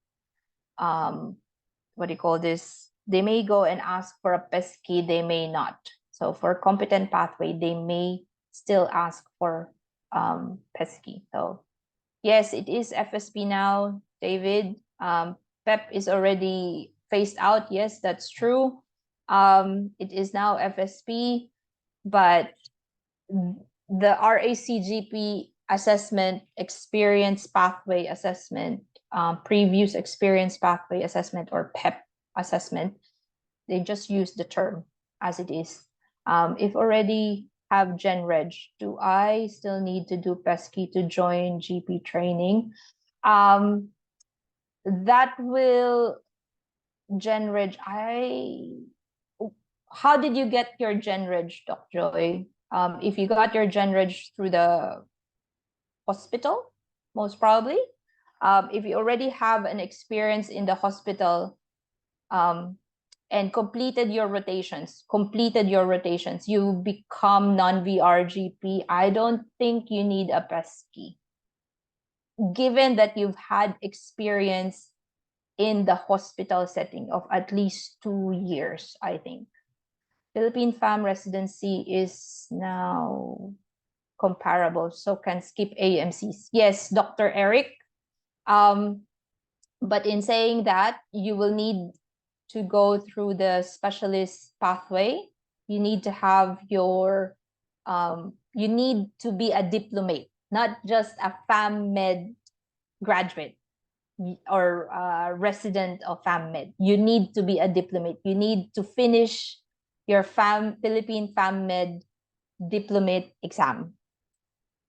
what do you call this? They may go and ask for a pesky, they may not. So for competent pathway, they may still ask for pesky. So yes, it is FSP now, David. PEP is already phased out. Yes, that's true. It is now FSP, but the RACGP assessment, experience pathway assessment, previous experience pathway assessment, or PEP assessment, they just use the term as it is. If already have Gen Reg, do I still need to do pesky to join GP training? That will Gen Reg. How did you get your Gen Reg, Doc Joy? If you got your Gen Reg through the hospital, most probably. If you already have an experience in the hospital, and completed your rotations, you become non-VRGP, I don't think you need a pesky, given that you've had experience in the hospital setting of at least 2 years, I think. Philippine FAM residency is now comparable, so can skip AMCs. Yes, Dr. Eric. But in saying that, you will need to go through the specialist pathway. You need to have your, you need to be a diplomate, not just a FAMMed graduate or resident of FAMMed. You need to be a diplomate. You need to finish your Philippine FAMMed diplomate exam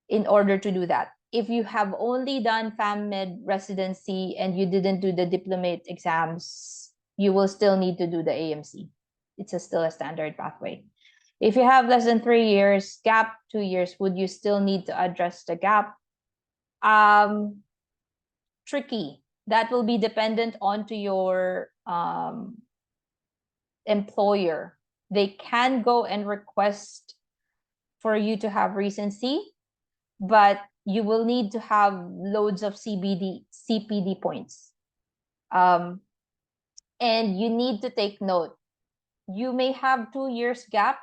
in order to do that. If you have only done FAMMed residency and you didn't do the diplomate exams, you will still need to do the AMC. It's still a standard pathway. If you have less than 3 years, gap 2 years, would you still need to address the gap? Tricky. That will be dependent onto your employer. They can go and request for you to have recency, but you will need to have loads of CPD points. And you need to take note. You may have 2 years gap,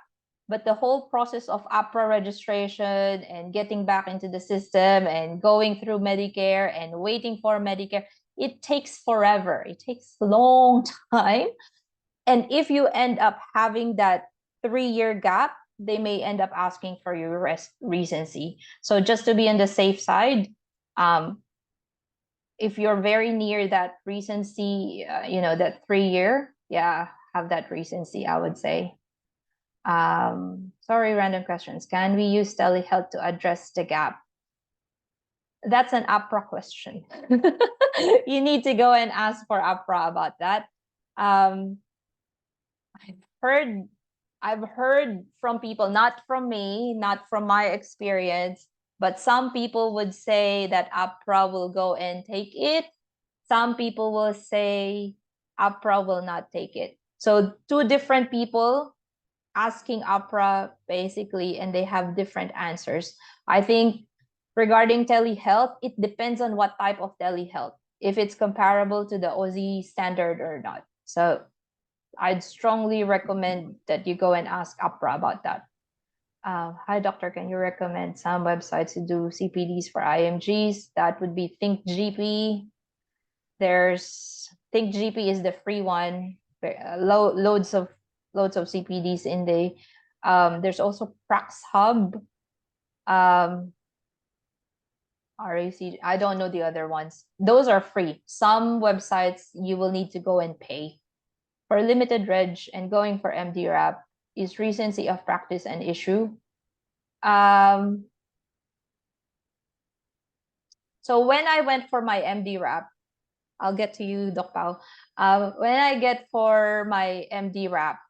but the whole process of APRA registration and getting back into the system and going through Medicare and waiting for Medicare, it takes forever. It takes a long time. And if you end up having that 3-year gap, they may end up asking for your recency. So just to be on the safe side, if you're very near that recency, that 3-year, have that recency, I would say. Sorry, random questions. Can we use telehealth to address the gap? That's an APRA question. You need to go and ask for APRA about that. I've heard from people, not from me, not from my experience, but some people would say that APRA will go and take it. Some people will say APRA will not take it. So 2 different people asking APRA basically, and they have different answers. I think Regarding telehealth, it depends on what type of telehealth, if it's comparable to the Aussie standard or not. So I'd strongly recommend that you go and ask APRA about that. Hi, doctor, can you recommend some websites to do CPDs for IMGs? That would be ThinkGP. There's ThinkGP is the free one. Loads of CPDs in the. There's also Prax Hub. RAC. I don't know the other ones. Those are free. Some websites you will need to go and pay. For limited reg and going for MD wrap, is recency of practice an issue? So when I went for my MD wrap, I'll get to you, Doc Pao. When I get for my MD wrap,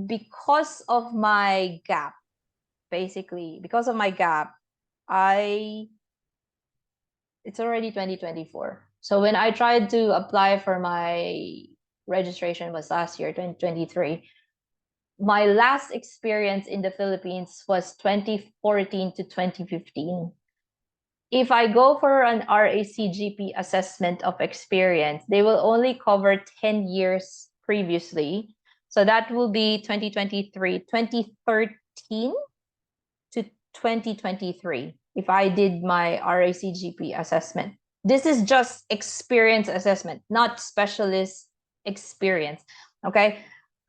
because of my gap, basically, because of my gap, it's already 2024. So when I tried to apply for my registration was last year, 2023. My last experience in the Philippines was 2014 to 2015. If I go for an RACGP assessment of experience, they will only cover 10 years previously. So that will be 2023, 2013 to 2023 if I did my RACGP assessment. This is just experience assessment, not specialist experience. Okay.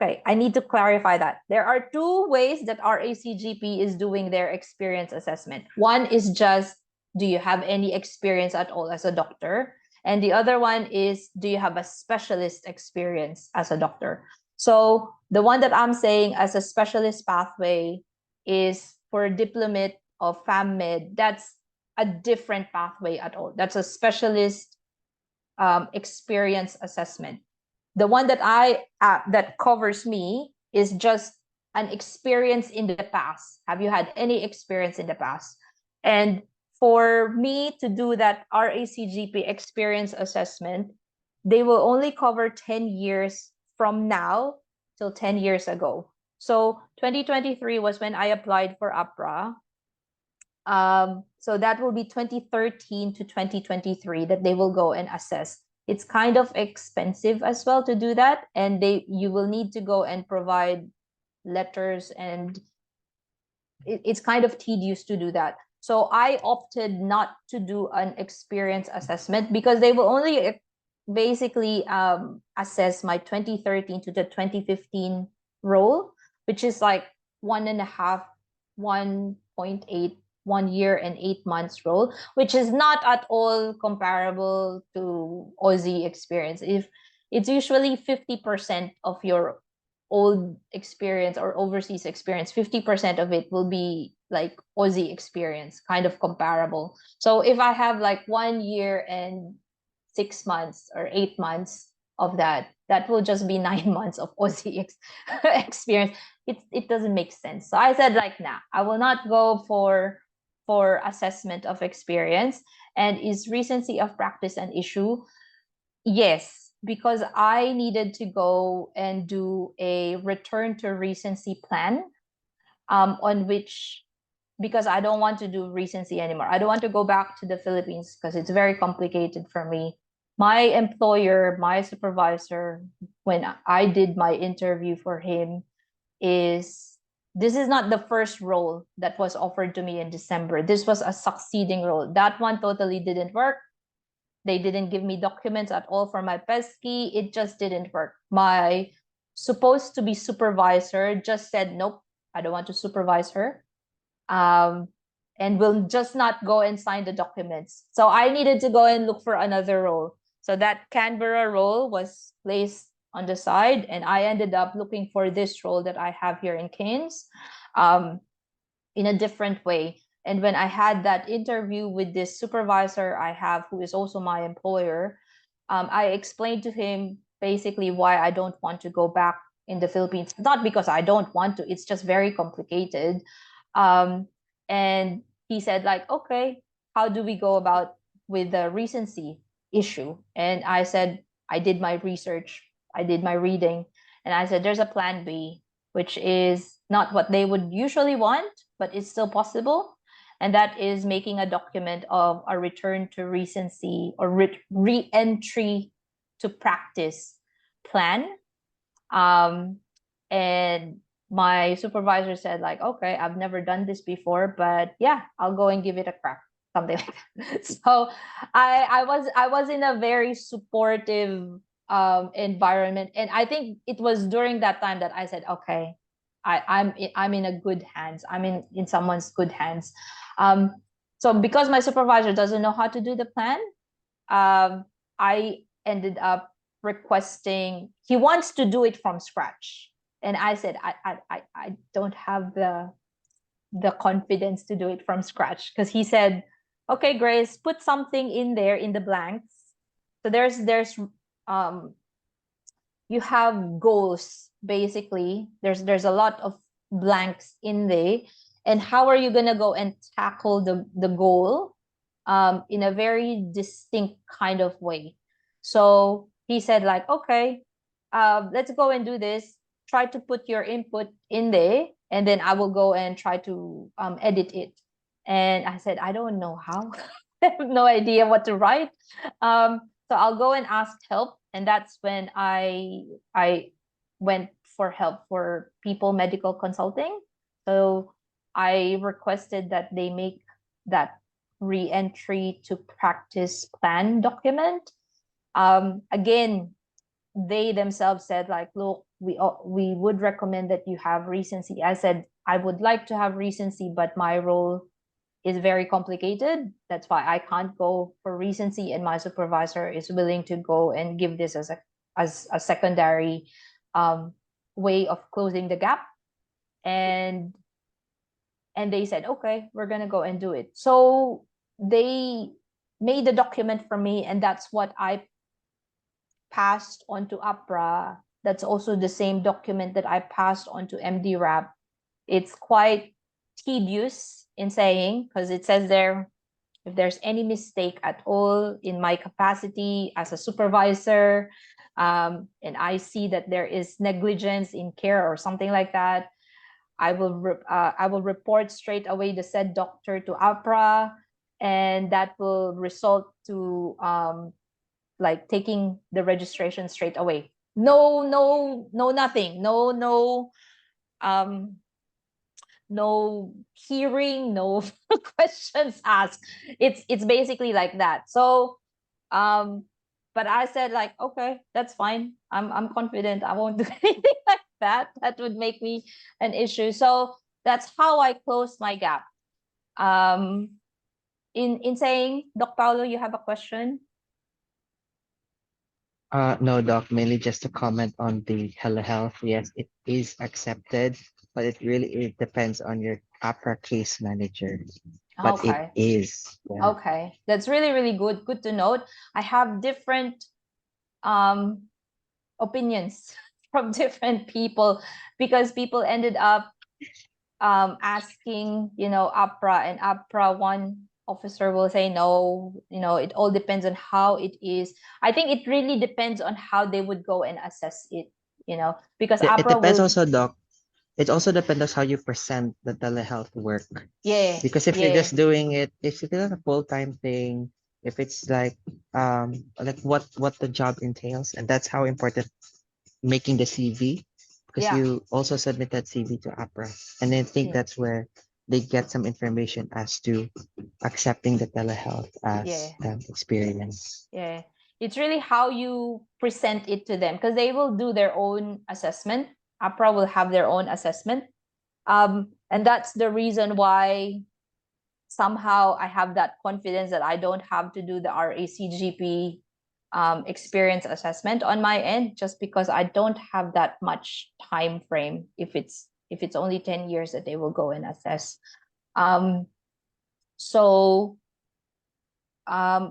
Okay, I need to clarify that. There are two ways that RACGP is doing their experience assessment. One is just, do you have any experience at all as a doctor? And the other one is, do you have a specialist experience as a doctor? So the one that I'm saying as a specialist pathway is for diplomate of FAMMed. That's a different pathway at all. That's a specialist experience assessment. The one that that covers me is just an experience in the past. Have you had any experience in the past? And for me to do that RACGP experience assessment, they will only cover 10 years from now till 10 years ago. So 2023 was when I applied for APRA. So that will be 2013 to 2023 that they will go and assess. It's kind of expensive as well to do that, and you will need to go and provide letters, and it's kind of tedious to do that. So I opted not to do an experience assessment because they will only basically assess my 2013 to the 2015 role, which is like 1.5, 1.8, 1 year and 8 months role, which is not at all comparable to Aussie experience. If it's usually 50% of your old experience or overseas experience, 50% of it will be like Aussie experience, kind of comparable. So if I have like 1 year and 6 months or 8 months of that will just be 9 months of Aussie experience. It doesn't make sense. So I said like, nah, I will not go for assessment of experience. And is recency of practice an issue? Yes, because I needed to go and do a return to recency plan on which, because I don't want to do recency anymore. I don't want to go back to the Philippines because it's very complicated for me. My employer, my supervisor, when I did my interview for him, this is not the first role that was offered to me in December. This was a succeeding role. That one totally didn't work. They didn't give me documents at all for my pesky. It just didn't work. My supposed to be supervisor just said, nope, I don't want to supervise her. And will just not go and sign the documents. So I needed to go and look for another role. So that Canberra role was placed on the side, and I ended up looking for this role that I have here in Cairns in a different way. And when I had that interview with this supervisor I have, who is also my employer, I explained to him basically why I don't want to go back in the Philippines. Not because I don't want to, it's just very complicated. And he said like, okay, how do we go about with the recency issue? And I said, I did my research, I did my reading, and I said, there's a plan B, which is not what they would usually want, but it's still possible. and that is making a document of a return to recency or re-entry to practice plan. And my supervisor said like, okay, I've never done this before, but yeah, I'll go and give it a crack, something like that. So I was in a very supportive environment, and I think it was during that time that I said, okay, I'm in a good hands. I'm in someone's good hands. So because my supervisor doesn't know how to do the plan, I ended up requesting, he wants to do it from scratch, and I said I don't have the confidence to do it from scratch, because he said, okay, Grace, put something in there in the blanks. So there's you have goals, basically. There's a lot of blanks in there, and how are you going to go and tackle the goal in a very distinct kind of way? So he said like, okay, let's go and do this. Try to put your input in there, and then I will go and try to edit it. And I said, I don't know how. I have no idea what to write. So I'll go and ask help, and that's when I went for help for people medical consulting. So I requested that they make that re-entry to practice plan document. Again, they themselves said like, look, we would recommend that you have recency. I said I would like to have recency, but my role is very complicated. That's why I can't go for recency, and my supervisor is willing to go and give this as a secondary way of closing the gap. And they said, okay, we're gonna go and do it. So they made the document for me, and that's what I passed on to APRA. That's also the same document that I passed on to MDRAP. It's quite tedious in saying, because it says there, if there's any mistake at all in my capacity as a supervisor, and I see that there is negligence in care or something like that, I will report straight away the said doctor to APRA, and that will result to like taking the registration straight away. No, nothing. No hearing, no questions asked. It's basically like that. So but I said like, okay, that's fine. I'm confident I won't do anything like that. That would make me an issue. So that's how I closed my gap. In saying, Doc Paulo, you have a question? No, Doc, mainly just to comment on the telehealth. Yes, it is accepted, but it depends on your APRA case manager. But it Okay. is. Yeah. Okay, that's really, really good. Good to note. I have different opinions from different people, because people ended up asking, APRA, and APRA, one officer will say no, it all depends on how it is. I think it really depends on how they would go and assess it, because It APRA depends will, also, Doc. It also depends on how you present the telehealth work. yeah, Because if you're yeah, just doing it, if it's a full-time thing, if it's like what the job entails, and that's how important making the CV, because yeah, you also submit that CV to APRA, and I think yeah, that's where they get some information as to accepting the telehealth as yeah. experience. Yeah, it's really how you present it to them, because they will do their own assessment. APRA will have their own assessment. And that's the reason why somehow I have that confidence that I don't have to do the RACGP experience assessment on my end, just because I don't have that much time frame if it's only 10 years that they will go and assess. So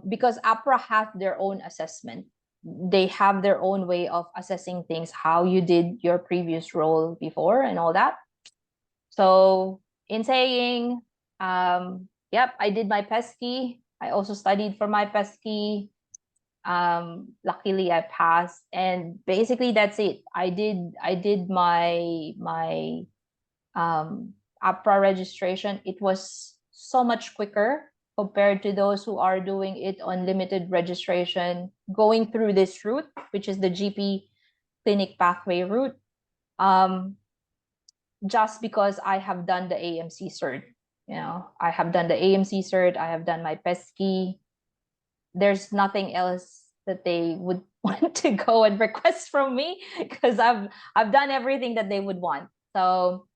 because APRA has their own assessment, they have their own way of assessing things, how you did your previous role before and all that. So in saying, yep, I did my pesky. I also studied for my pesky. Luckily I passed, and basically that's it. I did my APRA registration. It was so much quicker compared to those who are doing it on limited registration, going through this route, which is the GP clinic pathway route. Just because I have done the AMC cert. I have done the AMC cert, I have done my pesky. There's nothing else that they would want to go and request from me because I've done everything that they would want. So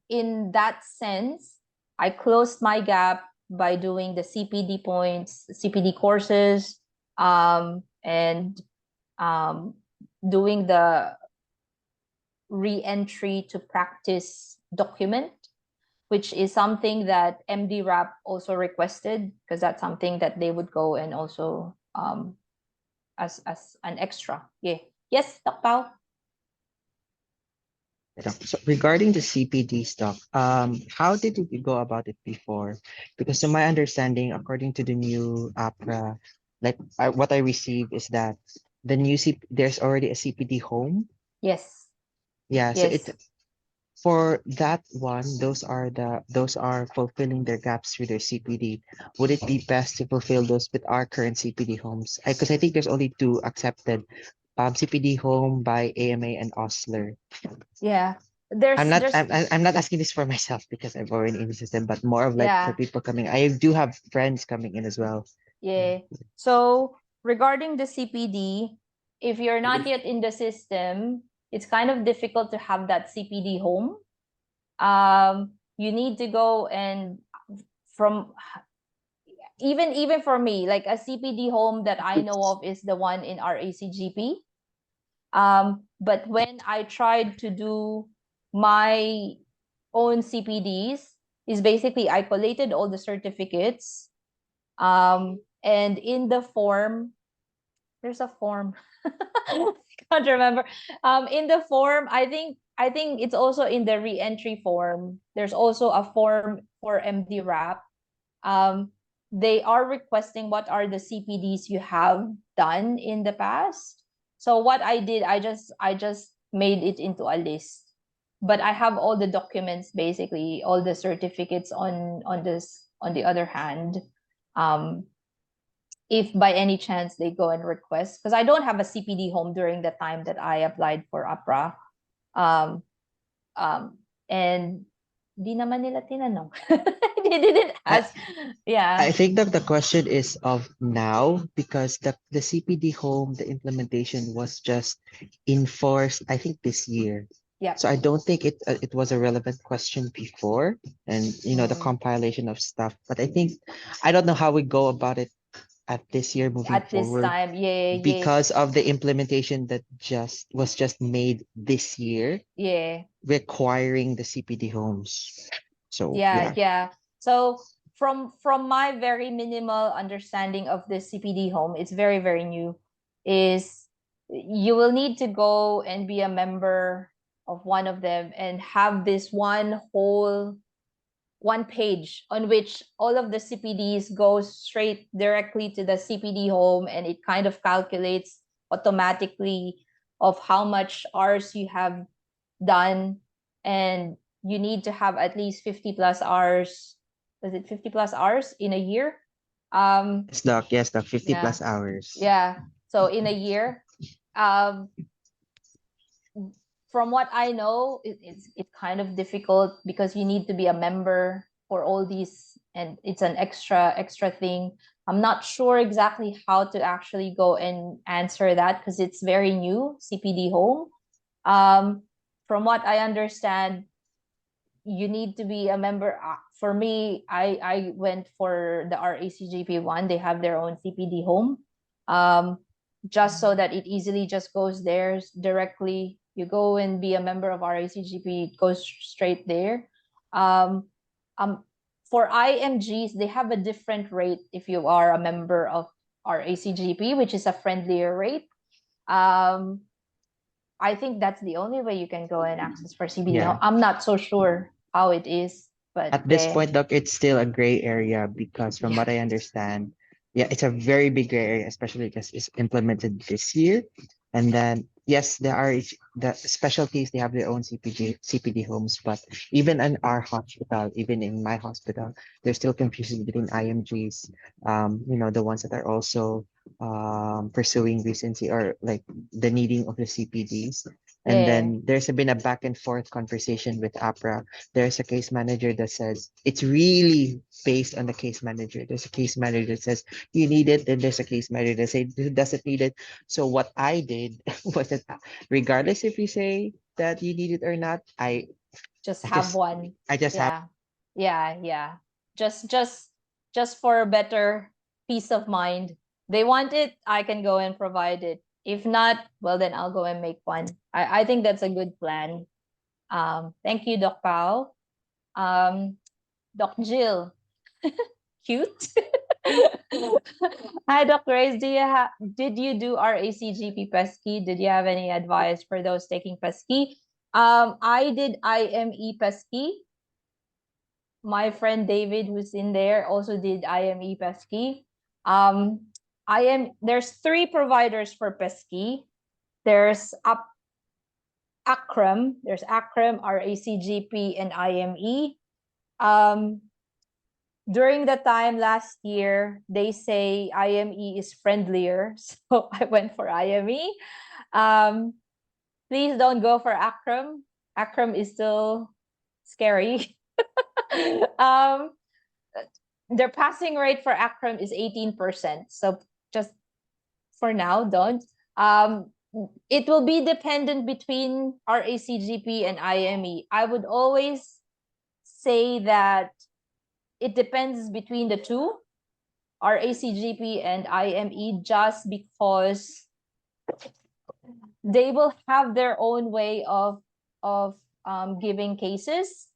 in that sense, I closed my gap by doing the CPD points, CPD courses, and doing the re-entry to practice document, which is something that MD-RAP also requested because that's something that they would go and also as an extra. Yeah. Yes, Doc Pao? So regarding the CPD stuff, how did you go about it before? Because to my understanding, according to the new APRA, what I received is that there's already a CPD home. Yes. Yeah, so Yes. for that one, those are fulfilling their gaps through their CPD. Would it be best to fulfill those with our current CPD homes? Because I think there's only two accepted, CPD home by AMA and Osler. Yeah. There's I'm not asking this for myself because I'm already in the system, but more of like for yeah. people coming. I do have friends coming in as well. Yeah. So regarding the CPD, if you're not yet in the system, it's kind of difficult to have that CPD home. You need to go and from even for me, like a CPD home that I know of is the one in our ACGP. But when I tried to do my own CPDs, is basically I collated all the certificates. And in the form, there's a form. I can't remember. In the form, I think it's also in the re-entry form. There's also a form for MD-RAP. Um, they are requesting what are the CPDs you have done in the past. So what I did, I just made it into a list. But I have all the documents, basically all the certificates on the other hand. Um, if by any chance they go and request, because I don't have a CPD home during the time that I applied for APRA. Um, and di naman nila tinanong. They didn't I, ask. Yeah. I think that the question is of now because the CPD home, the implementation was just enforced, I think this year. Yeah. So I don't think it was a relevant question before, and the compilation of stuff. But I think I don't know how we go about it at this year moving At this forward time, yeah, because of the implementation that just made this year yeah, requiring the CPD homes. So yeah, yeah. yeah. So from my very minimal understanding of the CPD home, it's very, very new, is you will need to go and be a member of one of them and have this one page on which all of the CPDs go straight directly to the CPD home, and it kind of calculates automatically of how much hours you have done, and you need to have at least 50 plus hours. Is it 50 plus hours in a year? Yes, doc, 50 Yeah. plus hours. Yeah. So in a year, um, from what I know, it's kind of difficult because you need to be a member for all these, and it's an extra thing. I'm not sure exactly how to actually go and answer that because it's very new, CPD home. From what I understand, you need to be a member. For me, I went for the RACGP one. They have their own CPD home. Just so that it easily just goes there directly. You go and be a member of RACGP, it goes straight there. Um, um, for IMGs, they have a different rate if you are a member of RACGP, which is a friendlier rate. I think that's the only way you can go and access for CBD. Yeah. I'm not so sure how it is, but At this point, doc, it's still a gray area because from yeah. what I understand, yeah, it's a very big gray area, especially because it's implemented this year. And then, yes, there are the specialties, they have their own CPD homes, but even in our hospital, even in my hospital, there's still confusion between IMGs, the ones that are also pursuing recency or like the needing of the CPDs. And Yeah. then been a back and forth conversation with APRA. There's a case manager that says it's really based on the case manager. There's a case manager that says you need it, then there's a case manager that say who doesn't need it. So what I did was that regardless if you say that you need it or not, Just I have just one. I just have Yeah. Yeah, yeah. Just for better peace of mind. They want it, I can go and provide it. If not, well then I'll go and make one. I think that's a good plan. Thank you, Doc Pao. Doc Jill. Cute. Hi, Doc Grace. Did you do RACGP Pesky? Did you have any advice for those taking Pesky? I did IME Pesky. My friend David, who's in there, also did IME Pesky. There's 3 providers for Pesky. There's Akram, RACGP, and IME. During the time last year, they say IME is friendlier, so I went for IME. Please don't go for Akram. Akram is still scary. um, their passing rate for Akram is 18%. So just for now, don't. It will be dependent between RACGP and IME. I would always say that it depends between the two, RACGP and IME, just because they will have their own way of giving cases.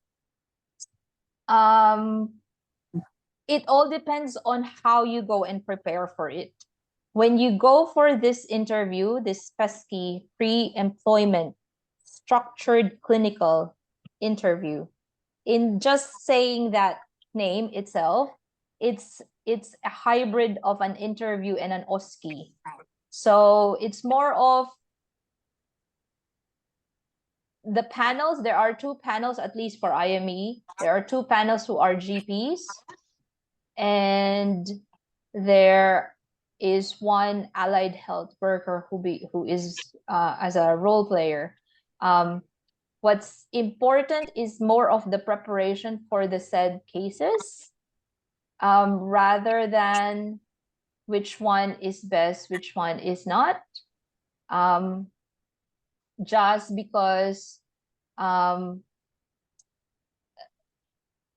It all depends on how you go and prepare for it. When you go for this interview, this pesky pre-employment structured clinical interview, in just saying that name itself, it's a hybrid of an interview and an OSCE. So it's more of the panels. There are 2 panels, at least for IME. There are 2 panels who are GPs, and there is 1 allied health worker who is as a role player. What's important is more of the preparation for the said cases, rather than which one is best, which one is not. Just because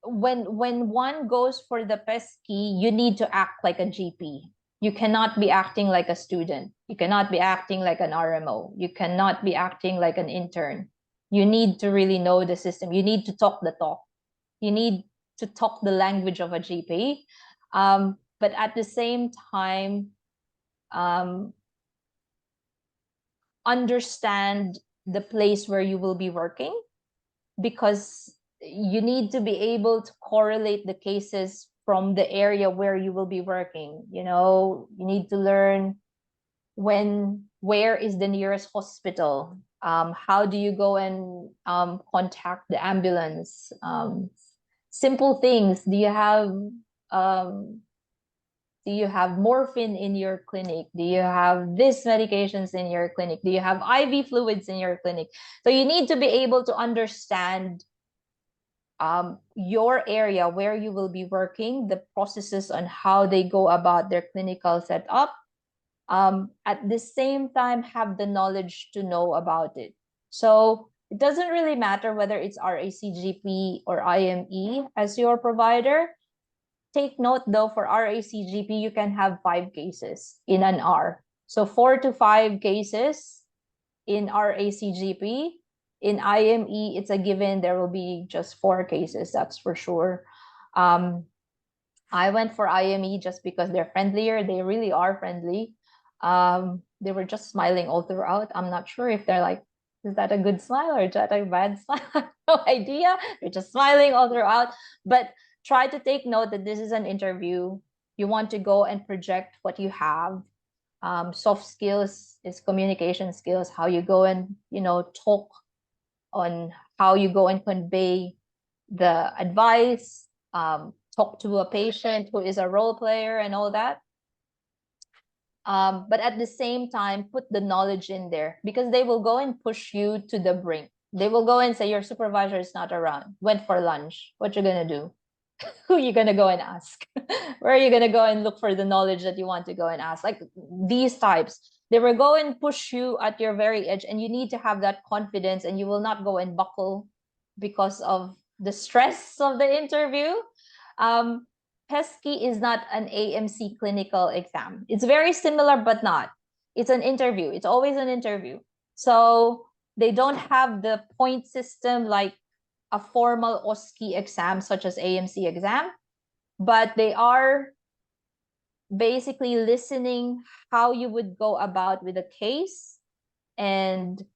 when one goes for the pesky, you need to act like a GP. You cannot be acting like a student. You cannot be acting like an RMO. You cannot be acting like an intern. You need to really know the system. You need to talk the talk. You need to talk the language of a GP. But at the same time, understand the place where you will be working, because you need to be able to correlate the cases from the area where you will be working. You need to learn where is the nearest hospital. How do you go and contact the ambulance? Simple things. Do you have morphine in your clinic? Do you have these medications in your clinic? Do you have IV fluids in your clinic? So you need to be able to understand your area where you will be working, the processes on how they go about their clinical setup. At the same time, have the knowledge to know about it. So it doesn't really matter whether it's RACGP or IME as your provider. Take note though, for RACGP, you can have 5 cases in an hour. So 4 to 5 cases in RACGP. In IME, it's a given there will be just 4 cases, that's for sure. I went for IME just because they're friendlier. They really are friendly. They were just smiling all throughout. I'm not sure if they're like, is that a good smile or is that a bad smile? I have no idea. They're just smiling all throughout. But try to take note that this is an interview. you want to go and project what you have. Soft skills is communication skills, how you go and, you know, talk on how you go and convey the advice, talk to a patient who is a role player and all that. But at the same time, put the knowledge in there, because they will go and push you to the brink. They will go and say your supervisor is not around, went for lunch. What you gonna do? Who you gonna go and ask? Where are you gonna go and look for the knowledge that you want to go and ask? Like these types, they will go and push you at your very edge, and you need to have that confidence, and you will not go and buckle because of the stress of the interview. PESCI is not an AMC clinical exam. It's very similar, but not. It's an interview. It's always an interview. So they don't have the point system like a formal OSCE exam, such as AMC exam, but they are basically listening how you would go about with a case and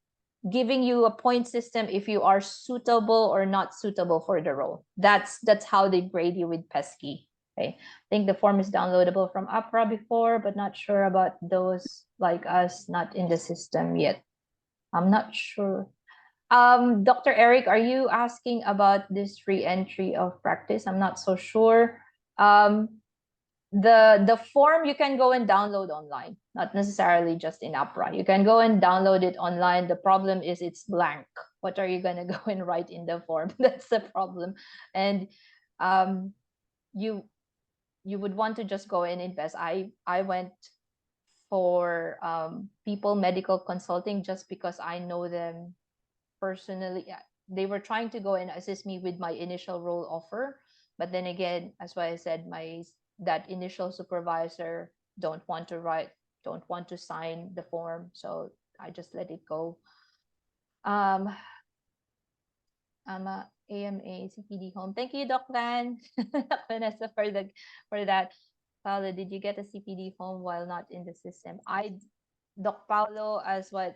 giving you a point system if you are suitable or not suitable for the role. That's how they grade you with PESCI. Okay, I think the form is downloadable from APRA before, but not sure about those like us not in the system yet. I'm not sure. Dr. Eric, are you asking about this re-entry of practice? I'm not so sure. The form you can go and download online, not necessarily just in APRA. You can go and download it online. The problem is it's blank. What are you gonna go and write in the form? That's the problem. And you would want to just go and invest. I went for people medical consulting just because I know them personally. They were trying to go and assist me with my initial role offer, but then again, as what I said, that initial supervisor don't want to sign the form, so I just let it go. I'm a AMA CPD home. Thank you, Doc Van. Vanessa, for that. Paolo, did you get a CPD home while not in the system? Doc Paulo, as what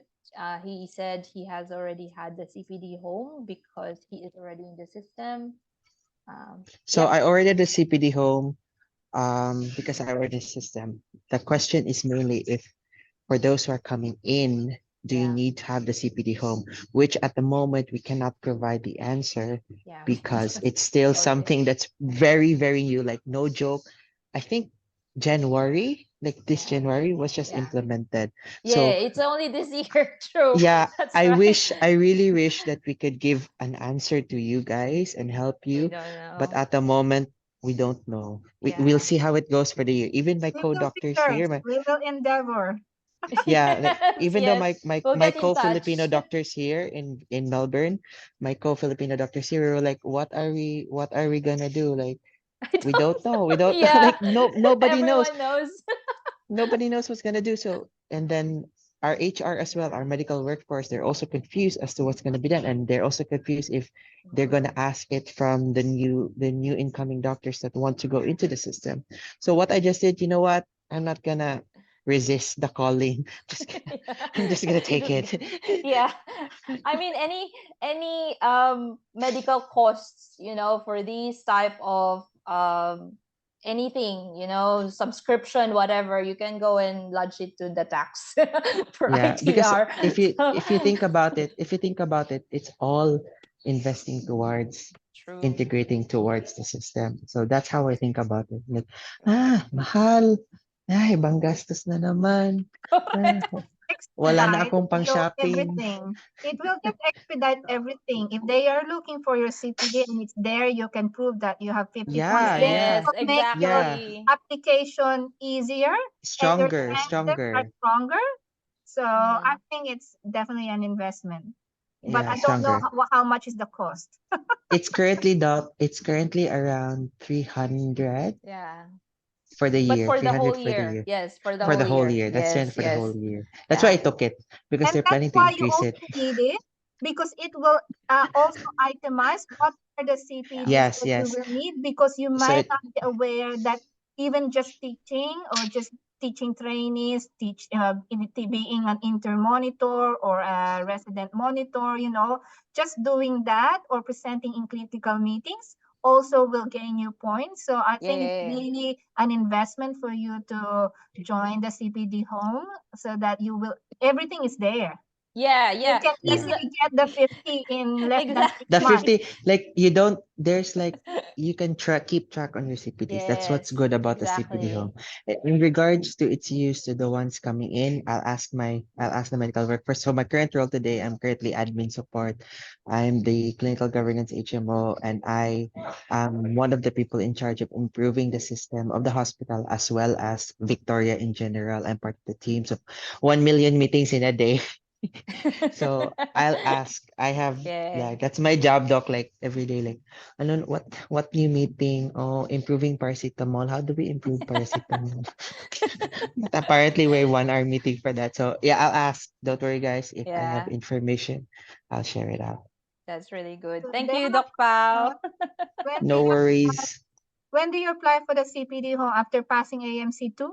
he said, he has already had the CPD home because he is already in the system. So Yep. I ordered the CPD home because I ordered the system. The question is mainly if for those who are coming in, do you Yeah. need to have the CPD home? Which at the moment we cannot provide the answer Yeah. because it's still Okay. something that's very, very new. Like no joke. I think January, like this Yeah. January was just Yeah. implemented. Yeah, So it's only this year. True. yeah, That's I right. really wish that we could give an answer to you guys and help We you. don't know. But at the moment, we don't know. We'll Yeah. see how it goes for the year. Even my We will be co-doctors here, first. We will endeavor. yeah, like, Yes, even though yes. We'll my get in co-Filipino touch. doctors here in Melbourne, my co-Filipino doctors here were like, what are we gonna do? Like, I we don't don't know. We don't Yeah. like nobody knows. Everyone knows. Nobody knows what's gonna do. So, and then our HR as well, our medical workforce, they're also confused as to what's gonna be done, and they're also confused if they're gonna ask it from the new incoming doctors that want to go into the system. So what I just did, you know what? I'm not gonna resist the calling. I'm just gonna take it. Yeah. I mean, any medical costs, you know, for these type of anything, you know, subscription, whatever, you can go and lodge it to the tax for Yeah, because ITR. if you think about it, it's all investing towards True. integrating towards the system. So that's how I think about it. Like, mahal. Ay, ibang gastos na naman. Ah, wala na Expedite akong pang shopping. everything. It will just expedite everything. If they are looking for your CPD and it's there, you can prove that you have 50 points. Yeah, Then it yeah, Yes, will make your yeah. exactly. application easier and your Stronger, chances are stronger. stronger. So I Mm. think it's definitely an investment. But Yeah, I don't know stronger. how much is the cost. It's currently around 300 Yeah. for the But year, for the whole 300 for the year. year. Yes, for the For the whole whole year. year. That's right, Yes, for the yes. whole year. That's why I Yeah. took it because And they're that's planning to why you increase also it. need it because it will also itemize what are the Yeah. CPDs Yes, that you yes. will need because you So might it not be aware that even just teaching or just teaching trainees, being an inter-monitor or a resident monitor, just doing that or presenting in critical meetings also will gain you points. So I Yeah, think it's yeah, yeah. really an investment for you to join the CPD home so that you will everything is there. Yeah, You yeah. can Because Yeah. easily get the 50 in less than exactly. 6 The months. 50, like you don't, there's like, you can keep track on your CPDs. That's what's Yes, good about the CPD home. exactly. In regards to its use to the ones coming in, I'll ask the medical workforce. So my current role today, I'm currently admin support. I'm the clinical governance HMO, and I am one of the people in charge of improving the system of the hospital as well as Victoria in general. I'm part of the teams of 1 million meetings in a day. So I'll ask. I have, Yeah. yeah, that's my job, doc. Like every day, like, ano, what new meeting? Oh, improving paracetamol. How do we improve paracetamol? But apparently we're 1 hour meeting for that. So yeah, I'll ask. Don't worry, guys. If I have Yeah, information, I'll share it out. that's really good. So Thank then you, Doc Pao. when do No you worries. when do you apply for the CPD home after passing AMC 2?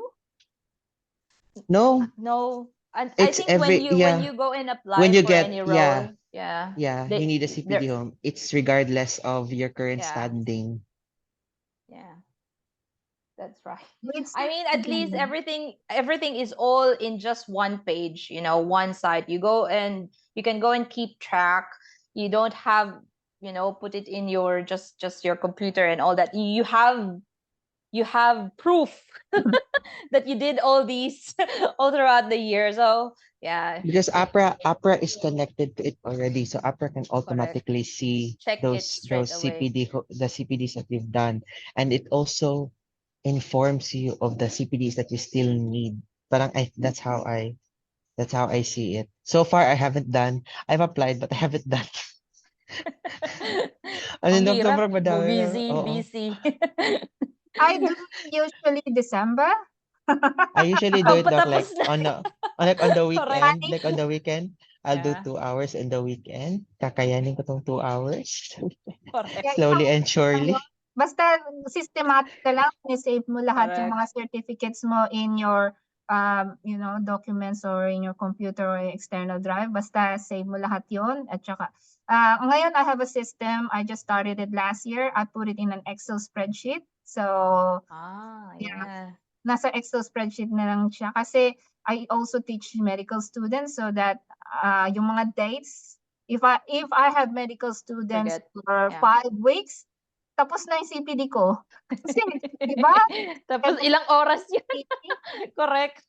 No, No, I it's think every, when yeah. you go and When apply you for get, any yeah, role, yeah, yeah, you they need a CPD there, home. It's regardless of your current yeah, standing. yeah, that's right. Which I mean, at least CPD? everything is all in just one page, one site. You go and you can go and keep track. You don't have, put it in your just your computer and all that. You have proof that you did all these all throughout the year. So yeah, Because Opera is connected to it already, so Opera can correct. automatically see Check it straight away. the CPDs that you've done, and it also informs you of the CPDs that you still need. Parang that's how I see it. So far, I haven't done. I've applied, but I haven't done. Ano Ang na hirap, sobrang madami na. busy, Oo. busy. I do it usually December. I usually do Oh, it doc patapos like na. on the Correct. weekend, like on the weekend, I'll do Yeah, 2 hours in the weekend. Kakayanin ko tong 2 hours. Yeah, correct. Slowly and lang yun. surely. Basta systematic ka lang, save mo lahat yung Correct. mga certificates mo in your documents or in your computer or external drive. Basta save mo lahat yon. At saka, ngayon I have a system. I just started it last year. I put it in an Excel spreadsheet. So, Ah, yeah, yeah. nasa Excel spreadsheet na lang siya. Kasi I also teach medical students so that yung mga dates, if I have medical students Forget. for Yeah. 5 weeks, tapos na yung CPD ko. Kasi, di ba? Tapos Every ilang oras yun? CPD Correct.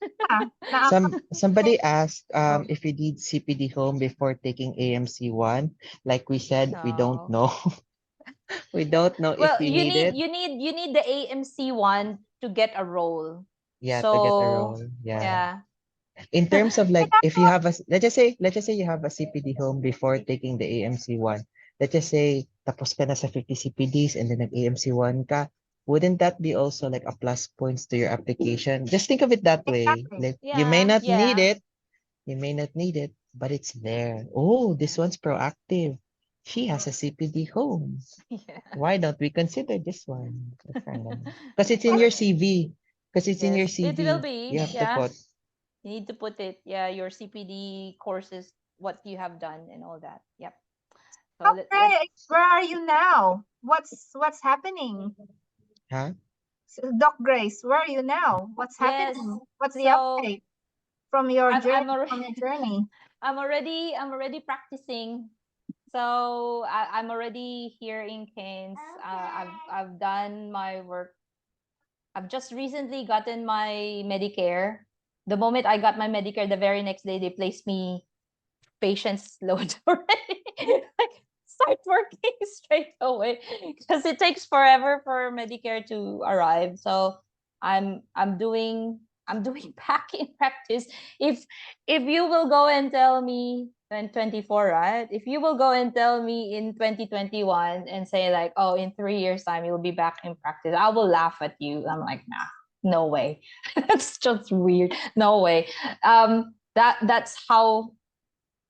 na Somebody asked oh, if we did CPD home before taking AMC1. Like we said, we don't No. know. We don't know if Well, we you need need it. you need you need the AMC one to get a role. Yeah, to get a So, role. Yeah. yeah. In terms of like, if you have a, let's just say you have a CPD home before taking the AMC one. Let's just say tapos ka na sa 50 CPDs and then nag-AMC one ka. Wouldn't that be also like a plus points to your application? Just think of it that way. exactly. Like you may Yeah, not need yeah. it, you may not need it, but it's there. Oh, this one's proactive. She has a CPD home. Yeah. Why don't we consider this one? Because it's in your Correct. CV. Because it's in your Yes, it will CV. You be. have to Yeah. put. You need to put it, yeah, your CPD courses, what you have done and all that. Yep. So let's Okay, where are you now? What's happening? Huh? Doc Grace, where are you now? What's yes. happening? What's the So update from your I'm journey, I'm already from your journey? I'm already practicing. So I'm already here in Cairns. I've done my work. I've just recently gotten my Medicare. The moment I got my Medicare, the very next day they placed me patient's load already. Like start working straight away because it takes forever for Medicare to arrive. So I'm doing packing practice. If you will go and tell me in 24, right? If you will go and tell me in 2021 and say like, oh, in 3 years time you'll be back in practice, I will laugh at you. I'm like, nah, no way. That's just weird. No way. That's how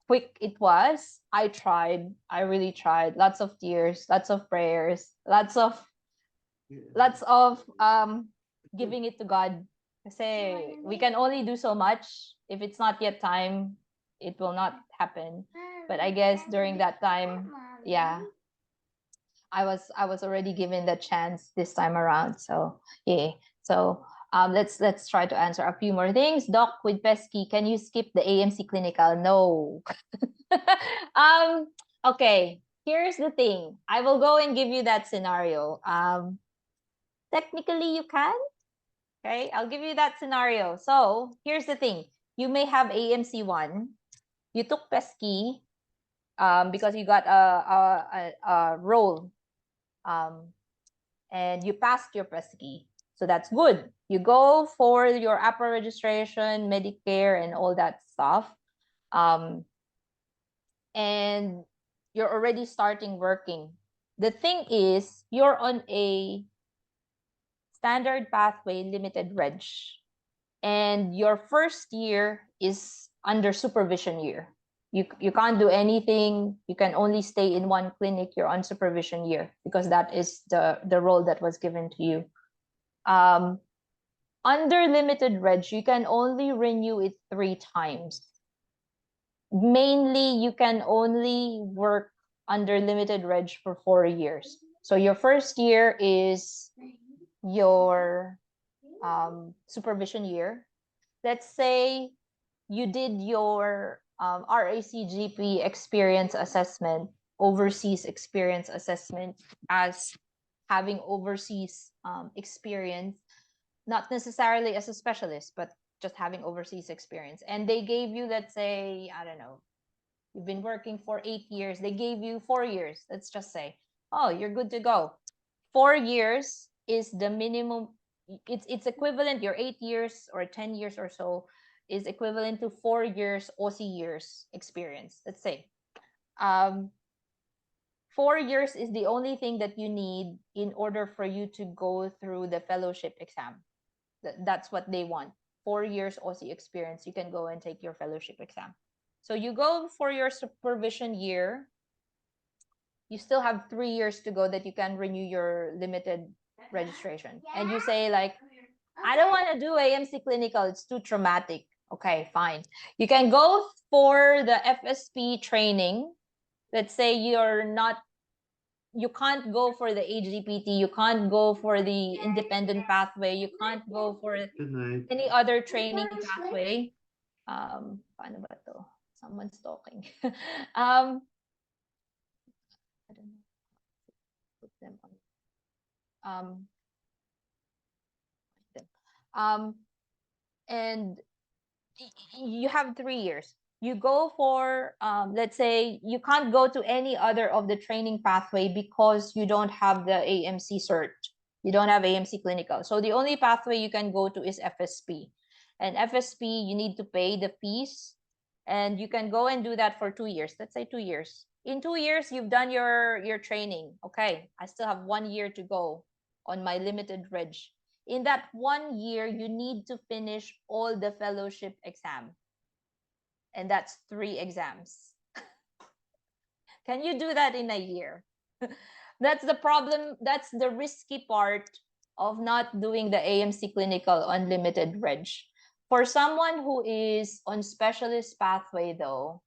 quick it was. I tried. I really tried. Lots of tears, lots of prayers, lots of giving it to God. Kasi we can only do so much. If it's not yet time, it will not happen. But I guess during that time, yeah, I was already given the chance this time around. So yeah. So let's try to answer a few more things. Doc with Pesky, can you skip the AMC clinical? No. um okay, here's the thing. I will go and give you that scenario. Technically you can. Okay, I'll give you that scenario. So here's the thing. You may have AMC 1. You took Pesky because you got a role and you passed your Pesky. So that's good. You go for your APRA registration, Medicare, and all that stuff. And you're already starting working. The thing is, you're on a standard pathway limited reg. And your first year is under supervision year. You can't do anything. You can only stay in one clinic. You're on supervision year because that is the role that was given to you. Under limited reg, you can only renew it 3 times. Mainly, you can only work under limited reg for 4 years. So your first year is your supervision year. Let's say you did your RACGP experience assessment, overseas experience assessment as having overseas experience, not necessarily as a specialist, but just having overseas experience. And they gave you, let's say, I don't know, you've been working for 8 years. They gave you 4 years. Let's just say, oh, you're good to go. 4 years is the minimum. It's equivalent. Your 8 years or 10 years or so is equivalent to 4 years Aussie years experience. Let's say, 4 years is the only thing that you need in order for you to go through the fellowship exam. That's what they want. 4 years Aussie experience. You can go and take your fellowship exam. So you go for your supervision year. You still have 3 years to go that you can renew your limited registration. And you say like, I don't want to do AMC clinical. It's too traumatic. Okay, fine. You can go for the FSP training. Let's say you can't go for the AGPT. You can't go for the independent pathway. You can't go for any other training pathway. Paano ba to? Someone's talking. I don't know. Put them on. And you have 3 years. You go for, let's say, you can't go to any other of the training pathway because you don't have the AMC cert. You don't have AMC clinical. So the only pathway you can go to is FSP. And FSP, you need to pay the fees. And you can go and do that for 2 years. Let's say 2 years. In 2 years, you've done your training. Okay, I still have 1 year to go on my limited reg. In that 1 year, you need to finish all the fellowship exam. And that's 3 exams. Can you do that in a year? That's the problem. That's the risky part of not doing the AMC clinical unlimited reg. For someone who is on specialist pathway though,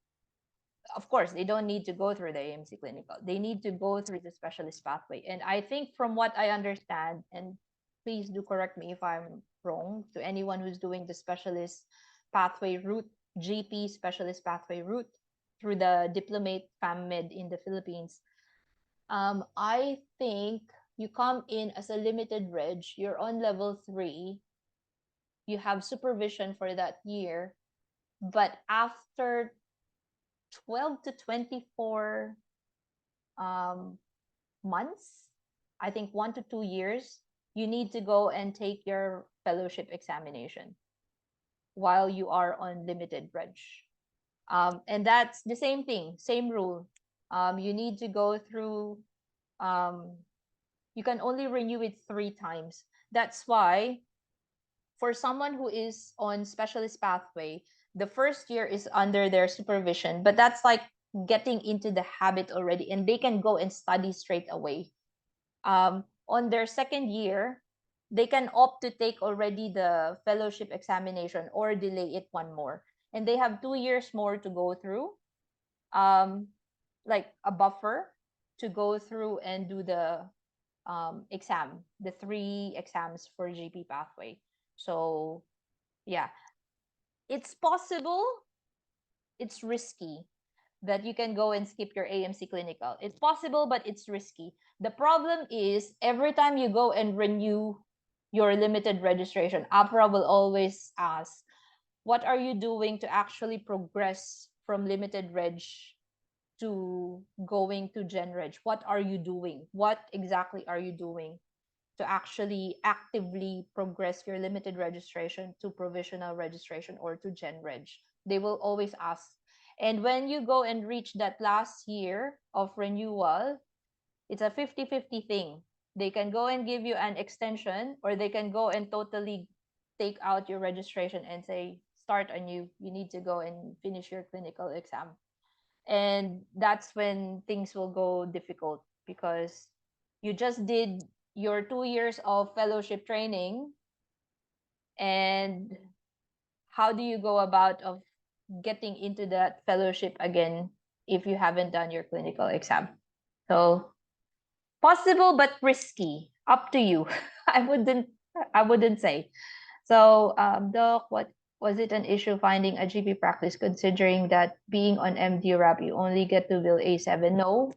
of course, they don't need to go through the AMC clinical. They need to go through the specialist pathway. And I think from what I understand, and please do correct me if I'm wrong, to anyone who's doing the specialist pathway route, GP specialist pathway route through the diplomate FAMMed in the Philippines, I think you come in as a limited reg, you're on level 3, you have supervision for that year, but after 12 to 24 months, I think 1 to 2 years, you need to go and take your fellowship examination while you are on limited reg. And that's the same thing, same rule. You need to go through, you can only renew it 3 times. That's why for someone who is on specialist pathway, the first year is under their supervision, but that's like getting into the habit already, and they can go and study straight away. On their second year, they can opt to take already the fellowship examination or delay it 1 more. And they have 2 years more to go through, like a buffer. to go through and do the exam, the 3 exams for GP pathway. So yeah, it's possible, it's risky that you can go and skip your AMC clinical. It's possible, but it's risky. The problem is every time you go and renew your limited registration, APRA will always ask, what are you doing to actually progress from limited reg to going to gen reg? What are you doing? What exactly are you doing to actually actively progress your limited registration to provisional registration or to gen reg? They will always ask. And when you go and reach that last year of renewal, it's a 50-50 thing. They can go and give you an extension, or they can go and totally take out your registration and say, start anew. You need to go and finish your clinical exam. And that's when things will go difficult, because you just did your 2 years of fellowship training, and how do you go about of getting into that fellowship again if you haven't done your clinical exam? So possible but risky, up to you. I wouldn't say. So doc, what was it an issue finding a GP practice, considering that being on MD rap you only get to bill A7? No,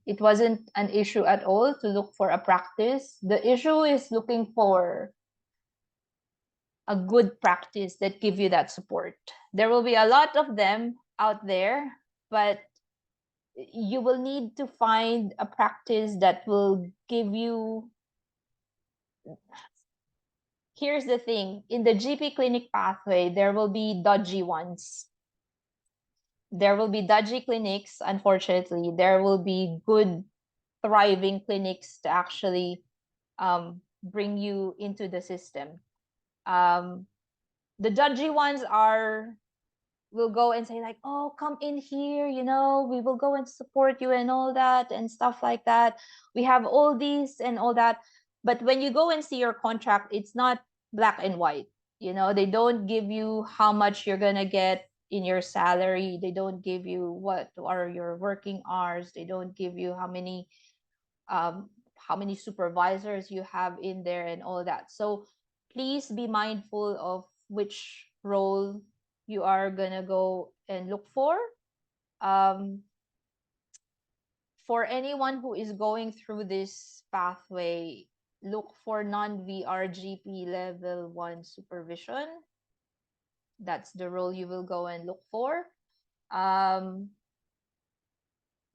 it wasn't an issue at all to look for a practice. The issue is looking for a good practice that give you that support. There will be a lot of them out there, but you will need to find a practice that will give you. Here's the thing, in the GP clinic pathway there will be dodgy ones. There will be dodgy clinics, unfortunately. There will be good thriving clinics to actually bring you into the system. um, the dodgy ones are will go and say like, oh, come in here, we will go and support you and all that and stuff like that. We have all these and all that. But when you go and see your contract, it's not black and white. They don't give you how much you're gonna get in your salary. They don't give you what are your working hours. They don't give you um, how many supervisors you have in there and all that. So please be mindful of which role you are gonna go and look for. Um, for anyone who is going through this pathway, look for non-VRGP level 1 supervision. That's the role you will go and look for. Um,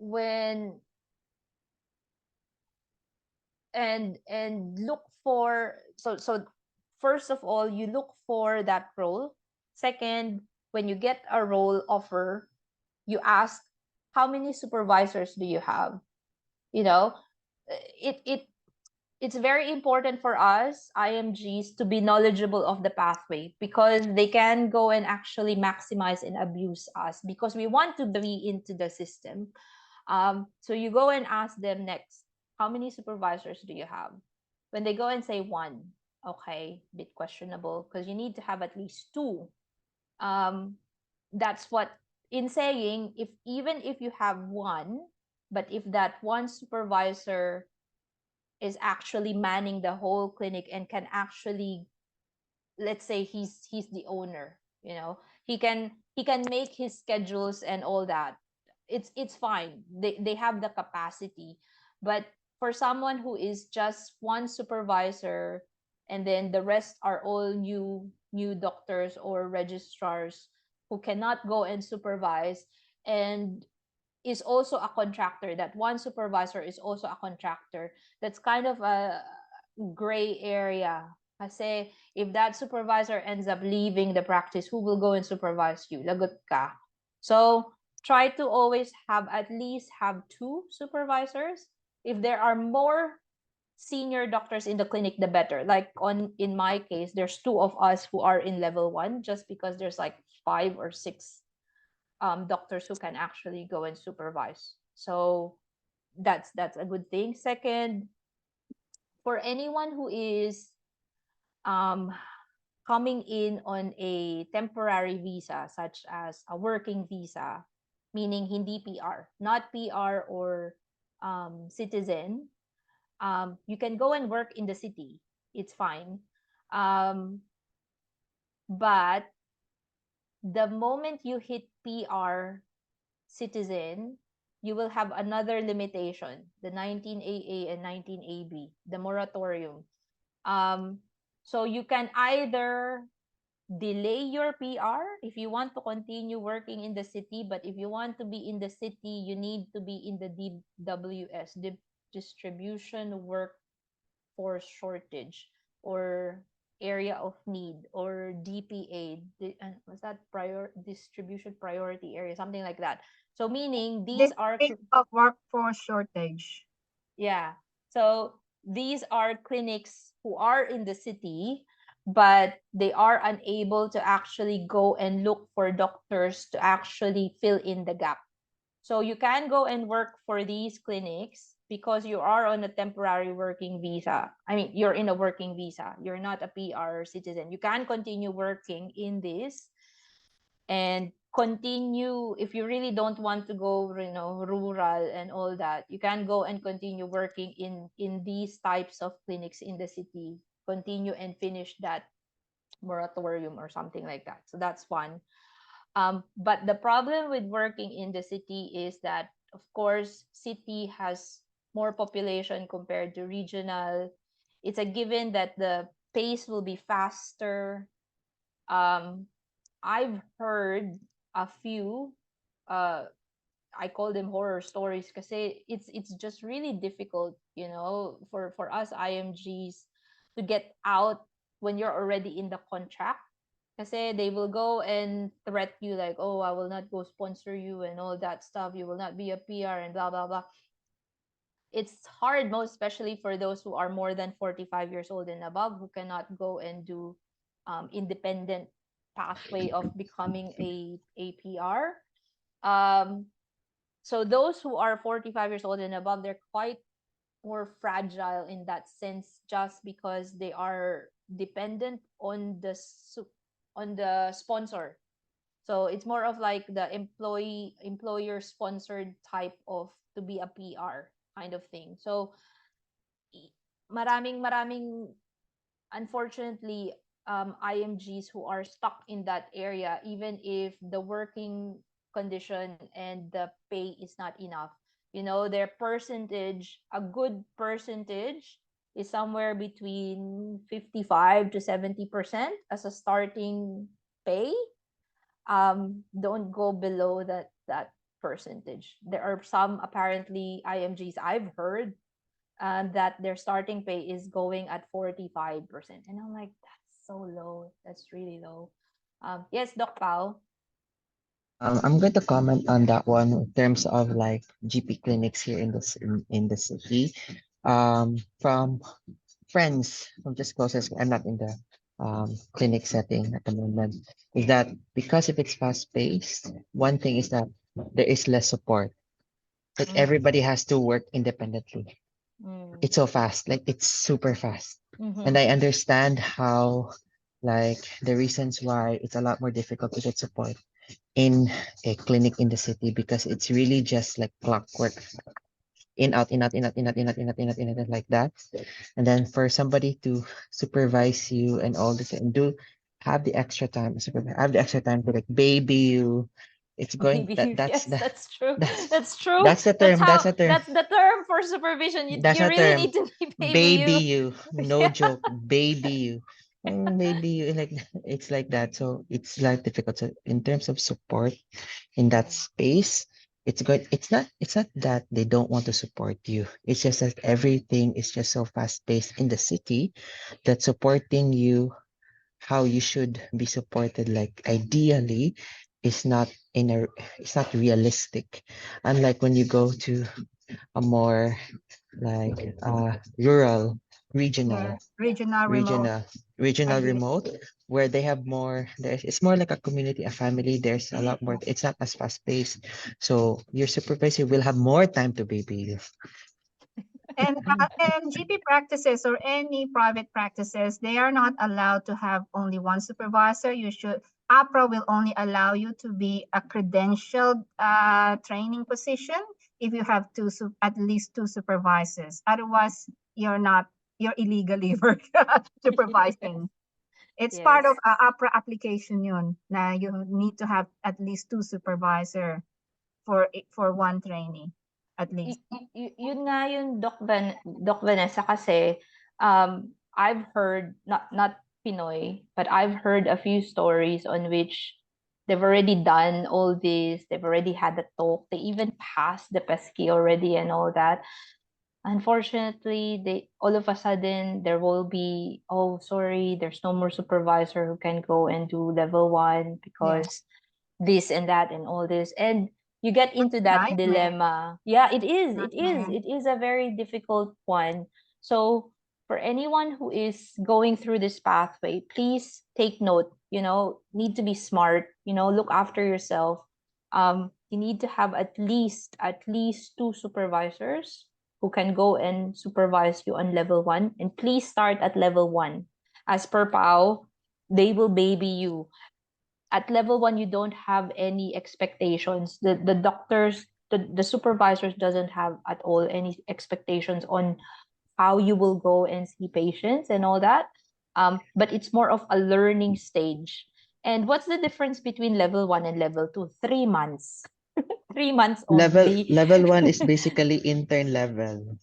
when and look for, so first of all, you look for that role. Second, when you get a role offer, you ask, how many supervisors do you have? you know it it it's very important for us IMGs to be knowledgeable of the pathway, because they can go and actually maximize and abuse us, because we want to be into the system. So you go and ask them next, how many supervisors do you have? When they go and say one, okay, bit questionable, because you need to have at least two. That's what, in saying, if even if you have one, but if that one supervisor is actually manning the whole clinic and can actually, let's say he's the owner, he can make his schedules and all that, it's fine. They have the capacity. But for someone who is just one supervisor, and then the rest are all new doctors or registrars who cannot go and supervise, and is also a contractor, that one supervisor is also a contractor, that's kind of a gray area. Kasi if that supervisor ends up leaving the practice, who will go and supervise you? Lagot ka. So try to always at least have two supervisors. If there are more senior doctors in the clinic, the better. Like in my case, there's two of us who are in level 1, just because there's like 5 or 6 doctors who can actually go and supervise. So that's a good thing. Second, for anyone who is um, coming in on a temporary visa, such as a working visa, meaning hindi PR, not PR or citizen. You can go and work in the city. It's fine. Um, but the moment you hit PR citizen, you will have another limitation, the 19AA and 19AB, the moratorium. Um, so you can either delay your PR if you want to continue working in the city, but if you want to be in the city, you need to be in the DWS, the distribution workforce shortage, or area of need, or DPA, was that prior distribution priority area, something like that. So meaning This these are rate of workforce shortage. yeah. So these are clinics who are in the city, but they are unable to actually go and look for doctors to actually fill in the gap. So you can go and work for these clinics because you are on a temporary working visa. I mean, you're in a working visa. You're not a PR citizen. You can continue working in this and continue. If you really don't want to go, rural and all that, you can go and continue working in these types of clinics in the city, continue and finish that moratorium or something like that. So that's one. But the problem with working in the city is that, of course, city has more population compared to regional. It's a given that the pace will be faster. um, I've heard a few, uh I call them horror stories, kasi it's just really difficult, for us IMGs to get out when you're already in the contract. Kasi they will go and threat you like, oh, I will not go sponsor you and all that stuff. You will not be a PR and blah blah blah. It's hard, most especially for those who are more than 45 years old and above, who cannot go and do independent pathway of becoming a PR. Um, so those who are 45 years old and above, they're quite more fragile in that sense, just because they are dependent on the sponsor. So it's more of like the employer sponsored type of to be a PR kind of thing. So maraming unfortunately IMGs who are stuck in that area, even if the working condition and the pay is not enough. Their percentage, a good percentage, is somewhere between 55 to 70% as a starting pay. Don't go below that percentage. There are some apparently IMGs I've heard that their starting pay is going at 45%. And I'm like, that's so low. That's really low. Yes, Doc Pao. I'm going to comment on that one in terms of like GP clinics here in in the city. From friends from just closest, I'm not in the clinic setting at the moment, is that because if it's fast paced, one thing is that there is less support. Like everybody has to work independently. Mm. It's so fast, like it's super fast. And Mm-hmm. I understand how like the reasons why it's a lot more difficult to get support in a clinic in the city because it's really just like clockwork, in out in out in out in out in out in out in out in out like that. And then for somebody to supervise you and all this and do have the extra time, have the extra time to like baby you, it's going Maybe that that's yes, the that's true. that's That's true. that's the That's term, how that's the term for supervision. You, that's you a really term, need to be baby baby you. you, no Yeah. joke, baby you. Baby you, like it's like that, so it's like difficult. So in terms of support in that space, it's good. It's not that they don't want to support you, it's just that everything is just so fast paced in the city that supporting you how you should be supported, like ideally, is not in a it's not realistic. Unlike when you go to a more like rural, regional, Regional remote. regional regional Agree. remote, where they have more, there's it's more like a community, a family. There's a lot more, it's not as fast paced, so your supervisor will have more time to baby you. And GP practices or any private practices, they are not allowed to have only one supervisor. You should APRA will only allow you to be a credentialed training position if you have at least two supervisors. Otherwise, you're illegally supervising. It's part of Yes. APRA application yun, na you need to have at least two supervisor for one trainee, at least. Yun nga yun, Doc Vanessa, kasi I've heard, not Pinoy, but I've heard a few stories on which they've already done all this, they've already had the talk, they even passed the pesky already and all that. Unfortunately, they all of a sudden there will be, oh sorry, there's no more supervisor who can go and do level 1 because this and that and all this, and you get into that Nightmare. dilemma. Yeah, it is, Nightmare. it is a very difficult one. So for anyone who is going through this pathway, please take note, need to be smart, look after yourself. You need to have at least two supervisors who can go and supervise you on level 1, and please start at level 1. As per PAO, they will baby you at level 1. You don't have any expectations. The doctors, the supervisors doesn't have at all any expectations on how you will go and see patients and all that. But it's more of a learning stage. And what's the difference between level 1 and level 2? 3 months. 3 months Level only. level 1 is basically intern level.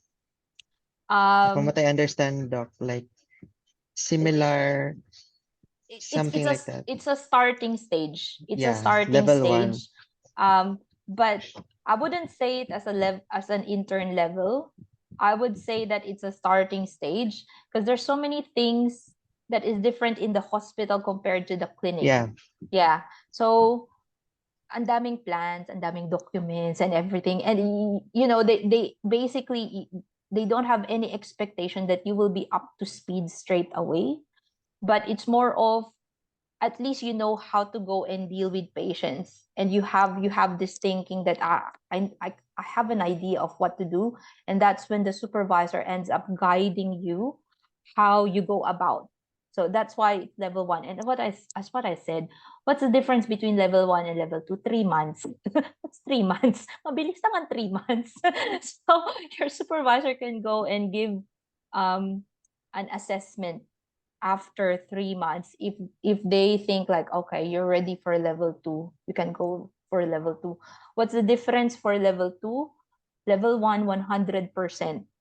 From um what I understand, Doc, like similar, it's something a like that. it's a starting stage. It's a Yeah, starting level 1. stage. But I wouldn't say it as as an intern level. I would say that it's a starting stage because there's so many things that is different in the hospital compared to the clinic. Yeah, Yeah. So ang daming plans, ang daming documents and everything. And they basically they don't have any expectation that you will be up to speed straight away. But it's more of, at least you know how to go and deal with patients, and you have this thinking that I have an idea of what to do, and that's when the supervisor ends up guiding you how you go about. So that's why it's level 1. And as what I said, what's the difference between level 1 and level 2? 3 months. That's 3 months. Mabilis naman 3 months. So your supervisor can go and give an assessment after 3 months. If they think like, okay, you're ready for level 2, you can go for level 2. What's the difference for level 2? Level 1, 100%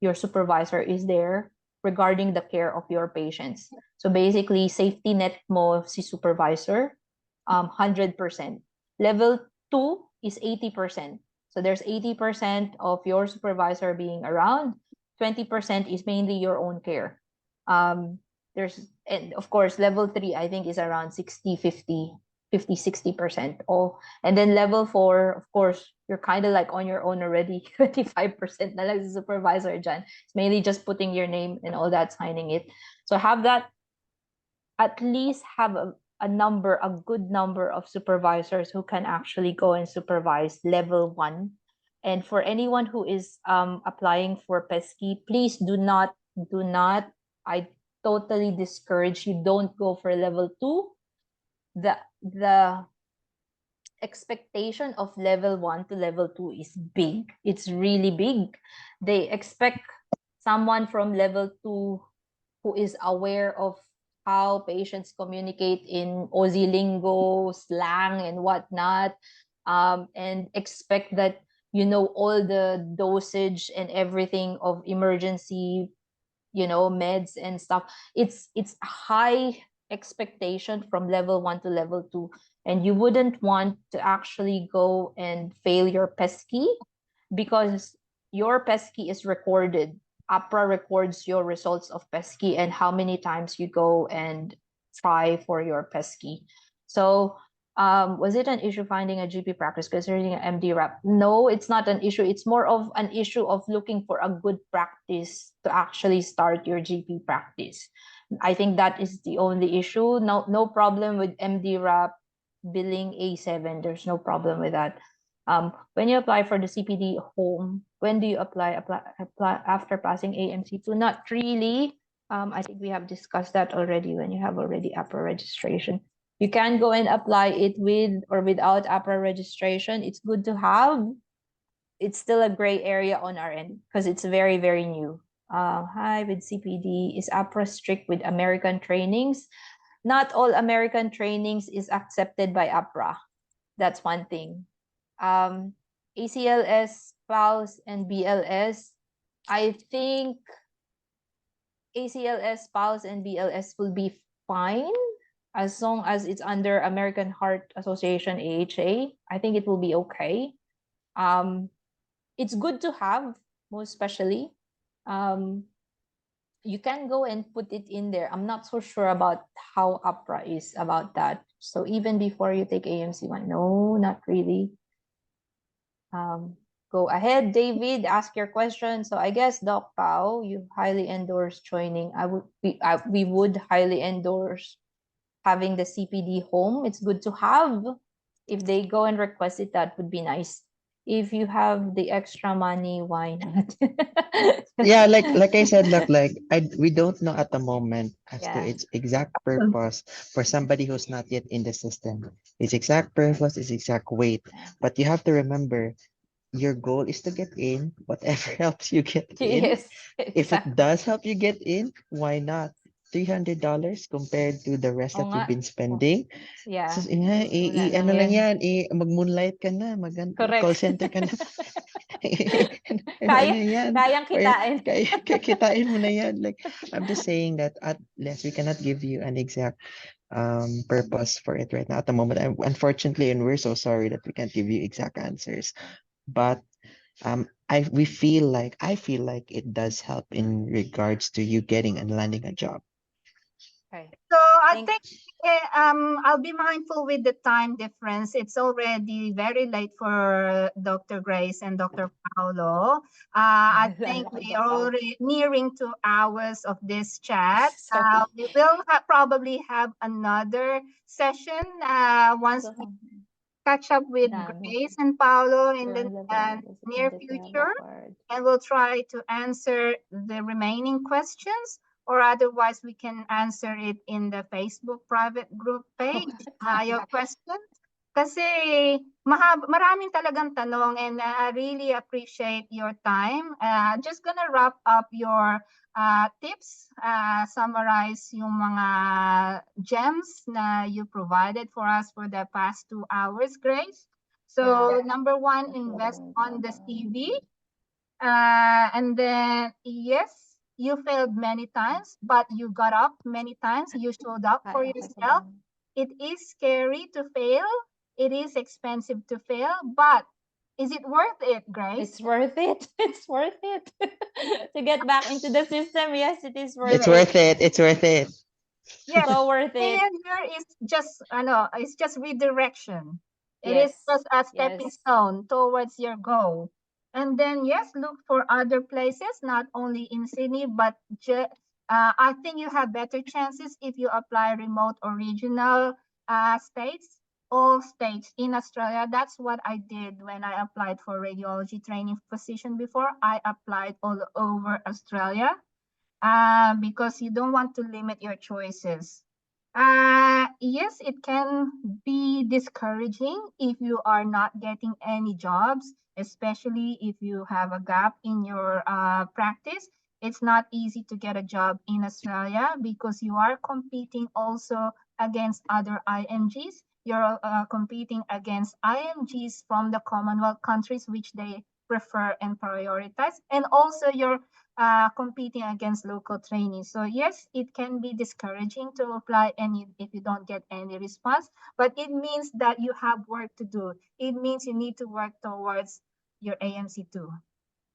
your supervisor is there regarding the care of your patients. So basically, safety net mo si supervisor, 100%. Level 2 is 80%. So there's 80% of your supervisor being around, 20% is mainly your own care. There's, and of course, level 3 I think is around 60 50 60% oh, and then level 4, of course, you're kind of like on your own already. 25% na lang sa supervisor dyan. It's mainly just putting your name and all that, signing it. So have that, at least have a good number of supervisors who can actually go and supervise level 1. And for anyone who is applying for pesky, please do not, I totally discourage you, don't go for level 2. The expectation of level 1 to level 2 is big. It's really big. They expect someone from level 2 who is aware of how patients communicate in Aussie lingo, slang, and whatnot, and expect that you know all the dosage and everything of emergency, meds and stuff. It's a high expectation from level 1 to level 2, and you wouldn't want to actually go and fail your pesky, because your pesky is recorded. APRA records your results of pesky and how many times you go and try for your pesky. So was it an issue finding a GP practice considering an MD rep? No, it's not an issue. It's more of an issue of looking for a good practice to actually start your GP practice. I think that is the only issue. No problem with MD rep billing A7. There's no problem with that. When you apply for the CPD home, when do you apply after passing AMC2? Not really. I think we have discussed that already when you have already APRA registration. You can go and apply it with or without APRA registration. It's good to have. It's still a gray area on our end because it's very, very new. Hi, with CPD, is APRA strict with American trainings? Not all American trainings is accepted by APRA. That's one thing. ACLS, spouse, and BLS, I think ACLS, spouse, and BLS will be fine as long as it's under American Heart Association AHA. I think it will be okay. It's good to have, most especially. You can go and put it in there. I'm not so sure about how APRA is about that. So even before you take AMC1, no, not really. Go ahead, David, ask your question. So I guess Doc Pao, you highly endorse joining. We would highly endorse having the CPD home. It's good to have. If they go and request it, that would be nice. If you have the extra money, why not? Yeah, like I said, look, we don't know at the moment as to Yeah. its exact purpose for somebody who's not yet in the system. Its exact purpose, its exact weight. But you have to remember, your goal is to get in, whatever helps you get in. Yes, If it exactly. does help you get in, why not? $300 compared to the rest Oo that nga. you've been Oh, spending. yeah. So, Wala lang ano lang yan. yan, mag-moonlight ka na, call Correct. center ka na. Kaya, Ano yan? kayang kitain. Kitain mo na yan. Like, I'm just saying that at least we cannot give you an exact purpose for it right now at the moment. Unfortunately, and we're so sorry that we can't give you exact answers. But I feel like it does help in regards to you getting and landing a job. Okay. So I Thank- think I'll be mindful with the time difference. It's already very late for Dr. Grace and Dr. Paulo. I think we are already nearing 2 hours of this chat. Sorry. We will probably have another session once we catch up with Grace and Paulo in the near future, and we'll try to answer the remaining questions, or otherwise we can answer it in the Facebook private group page, your questions. Kasi maraming talagang tanong, and I really appreciate your time. Just gonna wrap up your tips, summarize yung mga gems na you provided for us for the past 2 hours, Grace. So number one, invest on the CV. And then, yes, you failed many times, but you got up many times. You showed up for yourself. It is scary to fail. It is expensive to fail, but is it worth it, Grace? It's worth it. It's worth it. To get back into the system, yes, it is worth It's it. worth it. It's worth it. Yes. So worth it. Failure is just, it's just redirection. It is Yes. just a stepping Yes. stone towards your goal. And then, yes, look for other places, not only in Sydney, but I think you have better chances if you apply remote or regional states, all states in Australia. That's what I did when I applied for radiology training position before. I applied all over Australia because you don't want to limit your choices. Yes, it can be discouraging if you are not getting any jobs, especially if you have a gap in your practice. It's not easy to get a job in Australia because you are competing also against other IMGs. You're competing against IMGs from the Commonwealth countries, which they prefer and prioritize. And also you're competing against local trainees. So yes, it can be discouraging to apply if you don't get any response, but it means that you have work to do. It means you need to work towards your AMC2.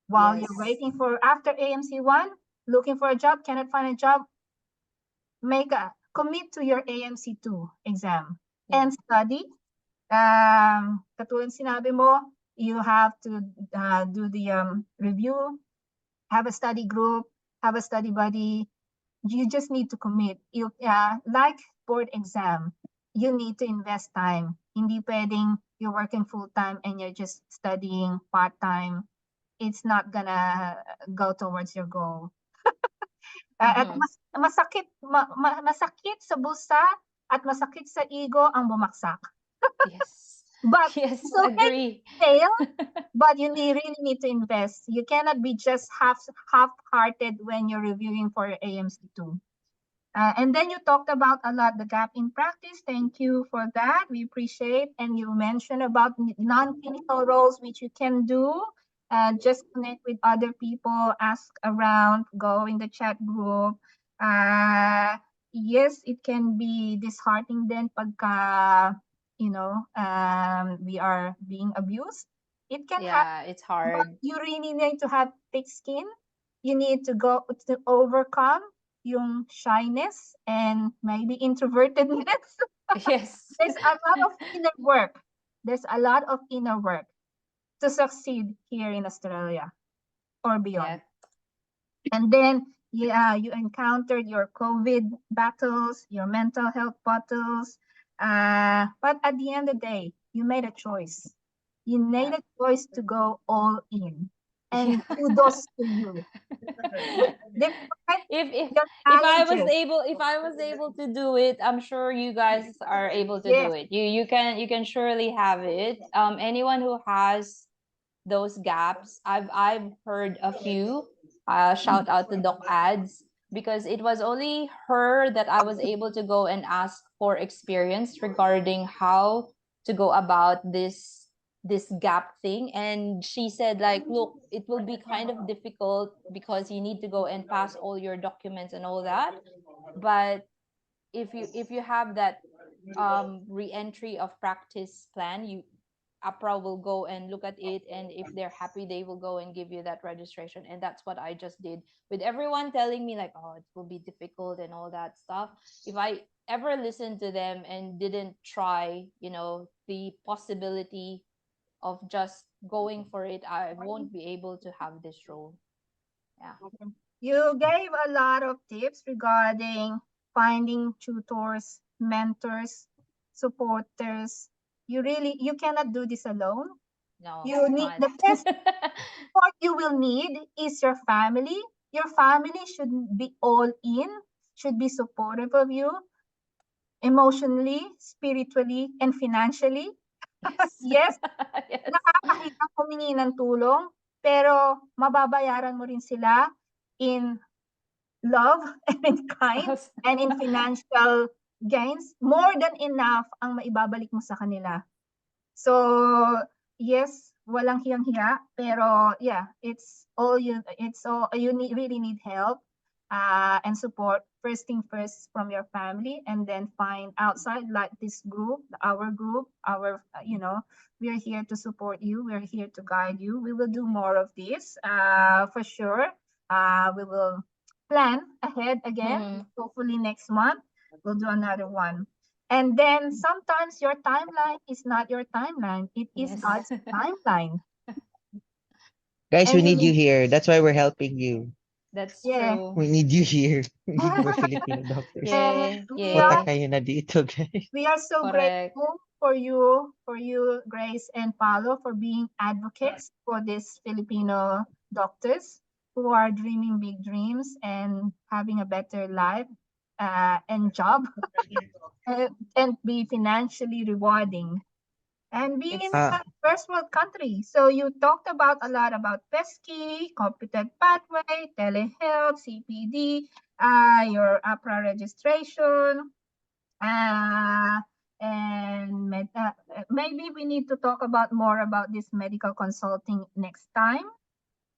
While you're waiting for after AMC1, looking for a job, cannot find a job, commit to your AMC2 exam and study. Katulad sinabi mo, you have to do the review, have a study group, have a study buddy. You just need to commit. Like board exam, you need to invest time. Hindi pwedeng you're working full-time and you're just studying part-time. It's not gonna go towards your goal. At masakit sa bulsa at masakit sa ego ang bumaksak. Yes. But Yes, it's okay to agree. fail, but you really need to invest. You cannot be just half-hearted when you're reviewing for your AMC2. And then you talked about a lot the gap in practice. Thank you for that. We appreciate. And you mentioned about non-clinical roles, which you can do. Just connect with other people, ask around, go in the chat group. Yes, it can be disheartening then pagka, we are being abused. It can happen, Yeah, it's but hard. you really need to have thick skin. You need to go to overcome yung shyness and maybe introvertedness. Yes. There's a lot of inner work. There's a lot of inner work to succeed here in Australia or Yeah. beyond. And then, yeah, you encountered your COVID battles, your mental health battles. But at the end of the day, you made a choice. You made a choice to go all in. Yeah. And kudos to you. Despite if your if I was challenges, able if I was able to do it, I'm sure you guys are able to do yes, it. You can surely have it. Anyone who has those gaps, I've heard a few. Shout out to Doc Ads, because it was only her that I was able to go and ask for experience regarding how to go about this gap thing. And she said, like, look, it will be kind of difficult because you need to go and pass all your documents and all that. But if you have that re-entry of practice plan, you APRA will go and look at it, and if they're happy, they will go and give you that registration. And that's what I just did, with everyone telling me like, oh, it will be difficult and all that stuff. If I ever listened to them and didn't try, the possibility of just going for it, I won't be able to have this role. Yeah. you gave a lot of tips regarding finding tutors, mentors, supporters. You cannot do this alone. No, You it's need not. the best support you will need is your family. Your family should be all in, should be supportive of you emotionally, spiritually, and financially. Yes. Yes, Yes. nakakahiya humingi ng tulong, pero mababayaran mo rin sila in love and in kind and in financial gains. More than enough ang maibabalik mo sa kanila. So, yes, walang hiyang-hiya, pero yeah, really need help and support. First thing first from your family, and then find outside like this group, our group, we are here to support you. We're here to guide you. We will do more of this for sure. We will plan ahead again. Mhm. Hopefully next month we'll do another one. And then sometimes your timeline is not your timeline. It is Yes. God's timeline. Guys, we And you need you need, here. That's why we're helping you. That's yeah. true. We need you here. We need more Filipino doctors. And Yay. we Punta are Yay. kayo na dito, guys. we are so Correct. grateful for you, Grace and Paolo, for being advocates for these Filipino doctors who are dreaming big dreams and having a better life and job and be financially rewarding. And being in It's a Ah, first world country. So you talked about a lot about PESCI, competent pathway, telehealth, CPD, your APRA registration, and maybe we need to talk about more about this medical consulting next time.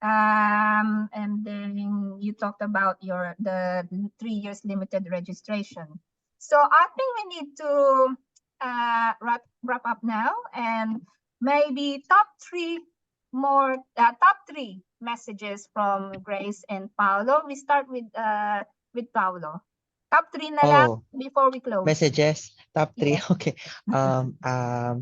And then you talked about the 3 years limited registration. So I think we need to wrap up now, and maybe top three messages from Grace and Paolo. We start with Paolo. Top three na lang oh, before we close. messages, top three. Yes. Okay. My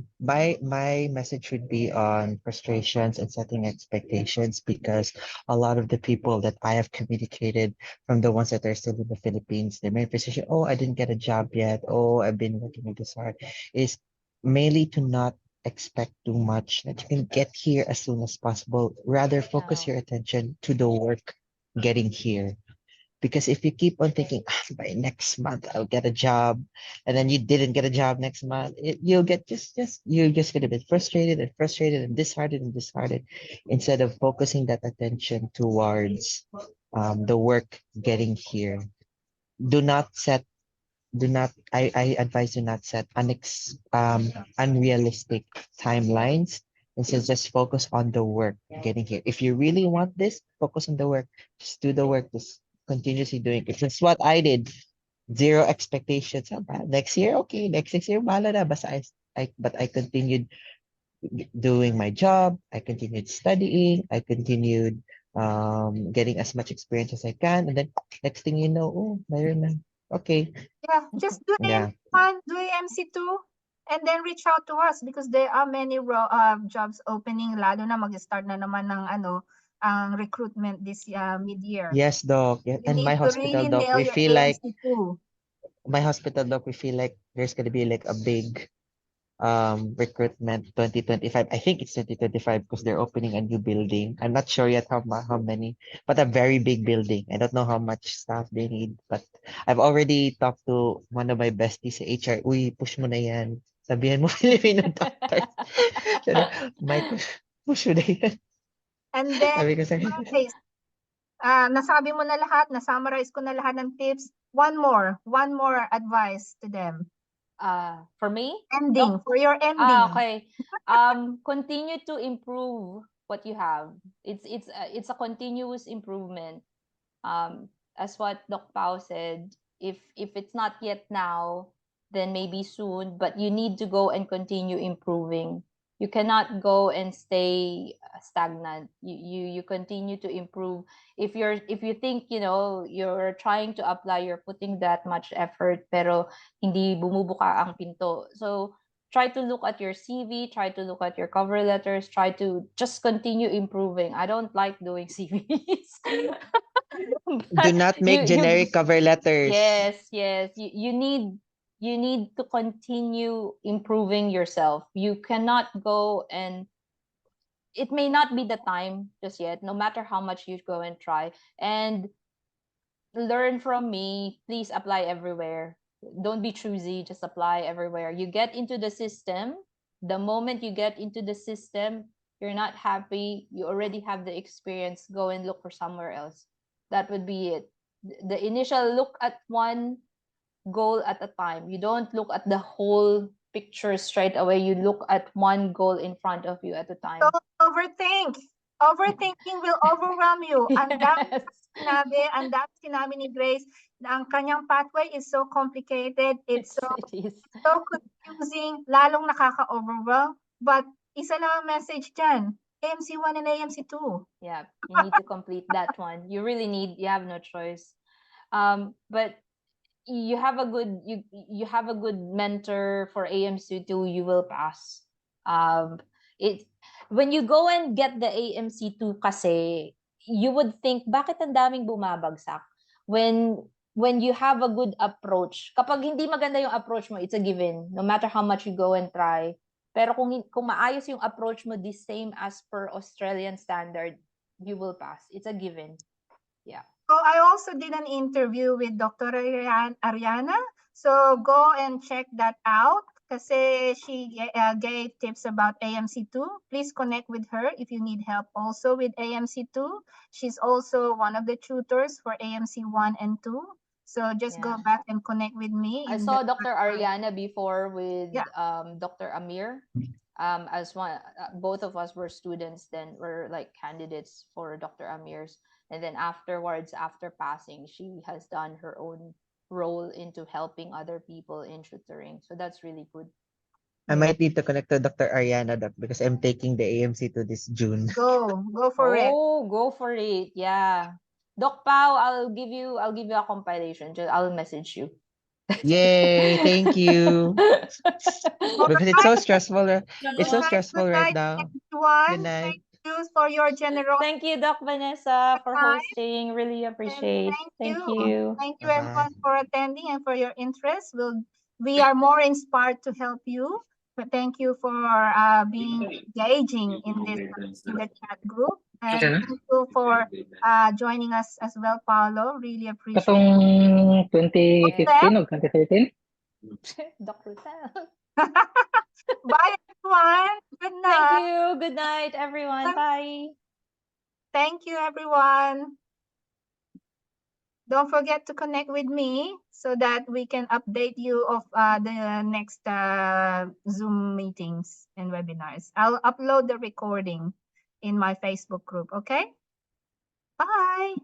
message would be on frustrations and setting expectations, because a lot of the people that I have communicated, from the ones that are still in the Philippines, their main frustration, oh, I didn't get a job yet. Oh, I've been working with this hard, is mainly to not expect too much, that you can get here as soon as possible. Rather, focus no. your attention to the work getting here. Because if you keep on thinking, by next month I'll get a job, and then you didn't get a job next month, you'll get you're just gonna be frustrated and disheartened instead of focusing that attention towards the work getting here. Do not set do not I advise do not set unrealistic timelines. Instead, just focus on the work getting here. If you really want this, focus on the work. Just do the work. Just continuously doing it. That's what I did. Zero expectations. Next year, okay. Next year, bahala na. Basta but I continued doing my job. I continued studying. I continued getting as much experience as I can. And then next thing you know, oh, mayroon na. Okay. Yeah, just do Yeah. AM1, do AM2, and then reach out to us because there are many jobs opening, lalo na mag-start na naman ng ang recruitment this mid-year. Yes, doc. Yeah. You And need my to hospital, really doc, nail we your feel like AM2. there's gonna be like a big recruitment 2025. I think it's 2025 because they're opening a new building. I'm not sure yet how many, but a very big building. I don't know how much staff they need, but I've already talked to one of my besties sa HR. Uy, push mo na yan. Sabihan mo Filipino doctors. Sabi, Mike, push mo na yan. And then, Sabi ko sa guys, nasabi mo na lahat, na-summarize ko na lahat ng tips. One more advice to them. For me? Ending, Doc? for your ending. Okay. Continue to improve what you have. It's a continuous improvement. As what Doc Pao said, if it's not yet now, then maybe soon, but you need to go and continue improving. You cannot go and stay stagnant. You continue to improve. If you think, you're trying to apply, you're putting that much effort, pero hindi bumubuka ang pinto. So try to look at your CV, try to look at your cover letters, try to just continue improving. I don't like doing CVs. do not make generic cover letters. Yes, you need to continue improving yourself. You cannot go and it may not be the time just yet, no matter how much you go and try. And learn from me, please apply everywhere. Don't be choosy, just apply everywhere. You get into the system. The moment you get into the system, you're not happy, you already have the experience, go and look for somewhere else. That would be it. The initial look at one goal at a time. You don't look at the whole picture straight away. You look at one goal in front of you at a time. Don't overthink. Overthinking will overwhelm you. Yes. Ang dami sinabi ni Grace na ang kanyang pathway is so complicated. It's It is. so confusing, lalong nakaka-overwhelm. But isa lang ang message dyan, AMC1 and AMC2. Yeah, you need to complete that one. You really need, you have no choice. But you have a good you have a good mentor for AMC2, you will pass. It when you go and get the AMC2 kasi, you would think bakit ang daming bumabagsak when you have a good approach. Kapag hindi maganda yung approach mo, it's a given no matter how much you go and try. Pero kung maayos yung approach mo, the same as per Australian standard, you will pass. It's a given. Yeah. So I also did an interview with Dr. Ariana. So go and check that out kasi she gave tips about AMC2. Please connect with her if you need help also with AMC2. She's also one of the tutors for AMC1 and 2. So just go back and connect with me. I saw Dr. Ariana before with Yeah. Dr. Amir. As one, both of us were students then, were like candidates for Dr. Amir's. And then afterwards, after passing, she has done her own role into helping other people in tutoring. So that's really good. I might need to connect to Dr. Ariana, doc, because I'm taking the AMC2 this June. Go for it. Oh, go for it. Yeah. Doc Pao, I'll give you a compilation. I'll message you. Yay, thank you. Because it's so stressful. It's so stressful right now. Good night. Thank you for your generosity. Thank you, Doc Vanessa, for hosting. Really appreciate. Thank you. Thank you, Bye-bye. everyone, for attending and for your interest. We are more inspired to help you. But thank you for being engaging in this in the chat group, and thank you for joining us as well, Paolo. Really appreciate Katong it. 2015 o 2013? Dr. Tel. Bye, everyone. Good Thank night. you. Good night, everyone. Bye. Thank you, everyone. Don't forget to connect with me so that we can update you of the next Zoom meetings and webinars. I'll upload the recording in my Facebook group. Okay. Bye.